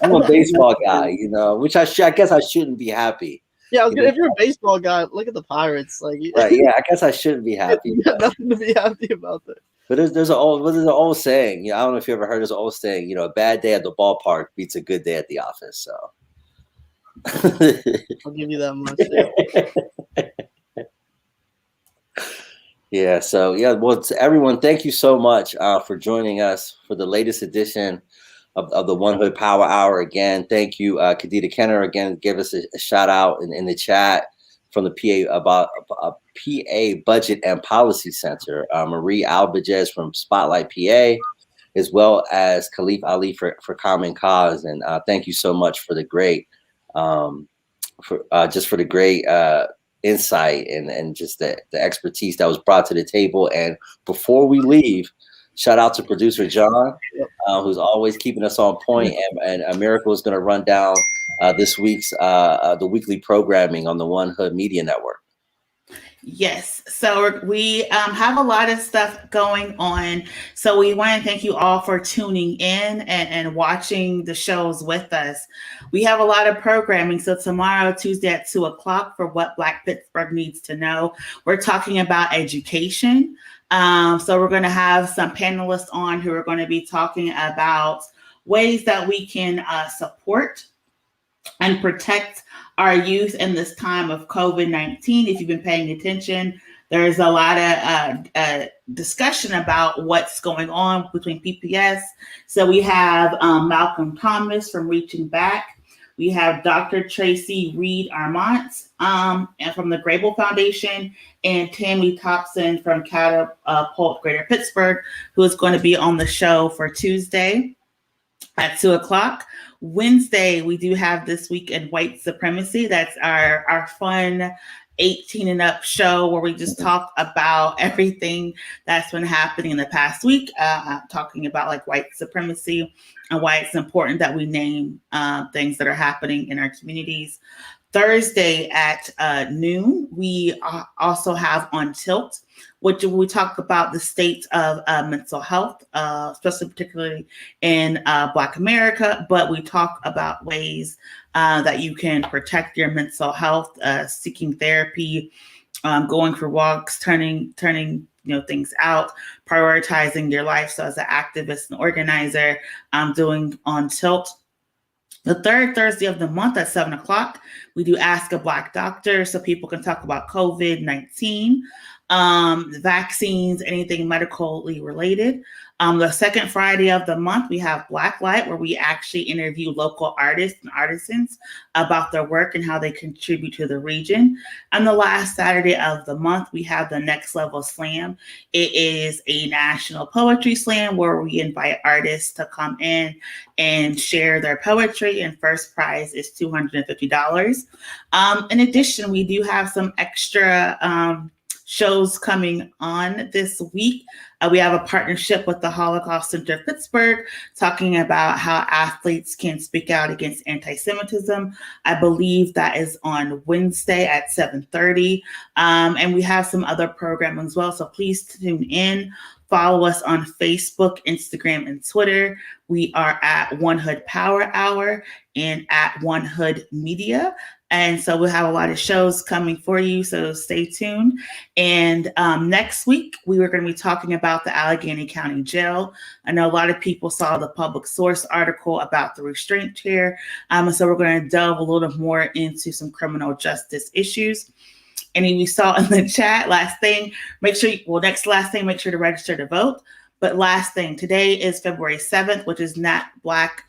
I'm a baseball guy, you know, which I guess I shouldn't be happy. Yeah, if you're a baseball guy, look at the Pirates. Like, right? Yeah, I guess I shouldn't be happy. You got nothing to be happy about there. But there's an old saying. You know, I don't know if you ever heard this old saying. You know, a bad day at the ballpark beats a good day at the office. So I'll give you that much. Yeah. So yeah. Well, to everyone, thank you so much for joining us for the latest edition of the One Hood Power Hour. Again, thank you, Kadida Kenner. Again, give us a shout out in the chat from the PA about PA Budget and Policy Center. Marie Albiges from Spotlight PA, as well as Khalif Ali for Common Cause. And thank you so much for the great, for the great insight and just the expertise that was brought to the table. And before we leave, shout out to producer John, who's always keeping us on point. And Miracle is going to run down this week's the weekly programming on the One Hood Media Network. Yes, so we have a lot of stuff going on. So we want to thank you all for tuning in and watching the shows with us. We have a lot of programming. So tomorrow, Tuesday at 2:00 for What Black Pittsburgh Needs to Know, we're talking about education. So we're going to have some panelists on who are going to be talking about ways that we can support and protect our youth in this time of COVID-19. If you've been paying attention, there's a lot of discussion about what's going on between PPS. So we have Malcolm Thomas from Reaching Back. We have Dr. Tracy Reed Armont and from the Grable Foundation, and Tammy Thompson from Catapult Greater Pittsburgh, who is going to be on the show for Tuesday at 2:00. Wednesday, we do have This Week in White Supremacy. That's our fun 18 and up show where we just talk about everything that's been happening in the past week, talking about like white supremacy and why it's important that we name things that are happening in our communities. Thursday at noon, we also have On Tilt, which we talk about the state of mental health, especially particularly in Black America, but we talk about ways that you can protect your mental health, seeking therapy, going for walks, turning things out, prioritizing your life. So as an activist and organizer, I'm doing On Tilt. The third Thursday of the month at 7:00, we do Ask a Black Doctor, so people can talk about COVID-19, vaccines, anything medically related. The second Friday of the month, we have Black Light, where we actually interview local artists and artisans about their work and how they contribute to the region. And the last Saturday of the month, we have the Next Level Slam. It is a national poetry slam where we invite artists to come in and share their poetry, and first prize is $250. In addition, we do have some extra shows coming on this week. We have a partnership with the Holocaust Center of Pittsburgh, talking about how athletes can speak out against anti-Semitism. I believe that is on Wednesday at 7:30. And we have some other programming as well. So please tune in. Follow us on Facebook, Instagram, and Twitter. We are at One Hood Power Hour and at One Hood Media. And so we'll have a lot of shows coming for you, so stay tuned. And next week, we were going to be talking about the Allegheny County Jail. I know a lot of people saw the public source article about the restraint chair. So we're going to delve a little more into some criminal justice issues. And we saw in the chat, last thing, make sure to register to vote. But last thing, today is February 7th, which is Black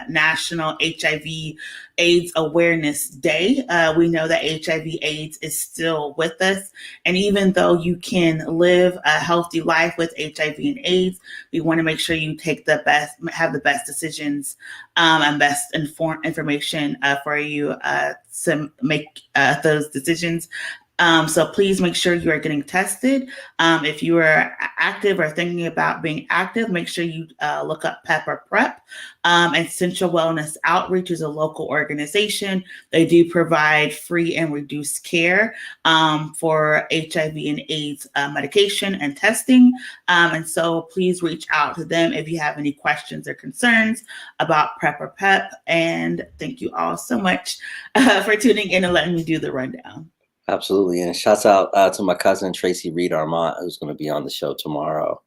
National HIV AIDS Awareness Day. We know that HIV AIDS is still with us. And even though you can live a healthy life with HIV and AIDS, we want to make sure you have the best decisions and best informed information for you to make those decisions. So please make sure you are getting tested. If you are active or thinking about being active, make sure you look up Pepper Prep. And Central Wellness Outreach is a local organization. They do provide free and reduced care for HIV and AIDS medication and testing. And so please reach out to them if you have any questions or concerns about Prep or Pep. And thank you all so much for tuning in and letting me do the rundown. Absolutely. And shouts out to my cousin, Tracy Reed Armont, who's going to be on the show tomorrow.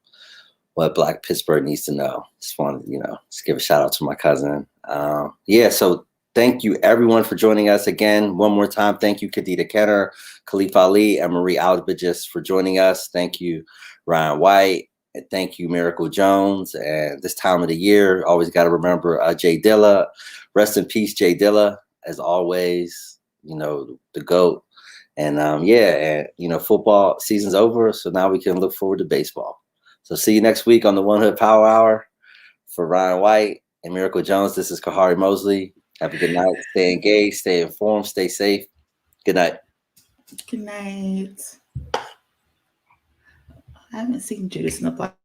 What Black Pittsburgh needs to know. Just wanted, just give a shout out to my cousin. So thank you everyone for joining us again. One more time, thank you Kadida Kenner, Khalif Ali, and Marie Albiges for joining us. Thank you Ryan White, and thank you Miracle Jones. And this time of the year, always got to remember Jay Dilla. Rest in peace, Jay Dilla. As always, the GOAT. And football season's over, so now we can look forward to baseball. So see you next week on the One Hood Power Hour. For Ryan White and Miracle Jones, this is Kahari Mosley. Have a good night. Stay engaged, stay informed, stay safe. Good night. Good night. I haven't seen Judas in the Black.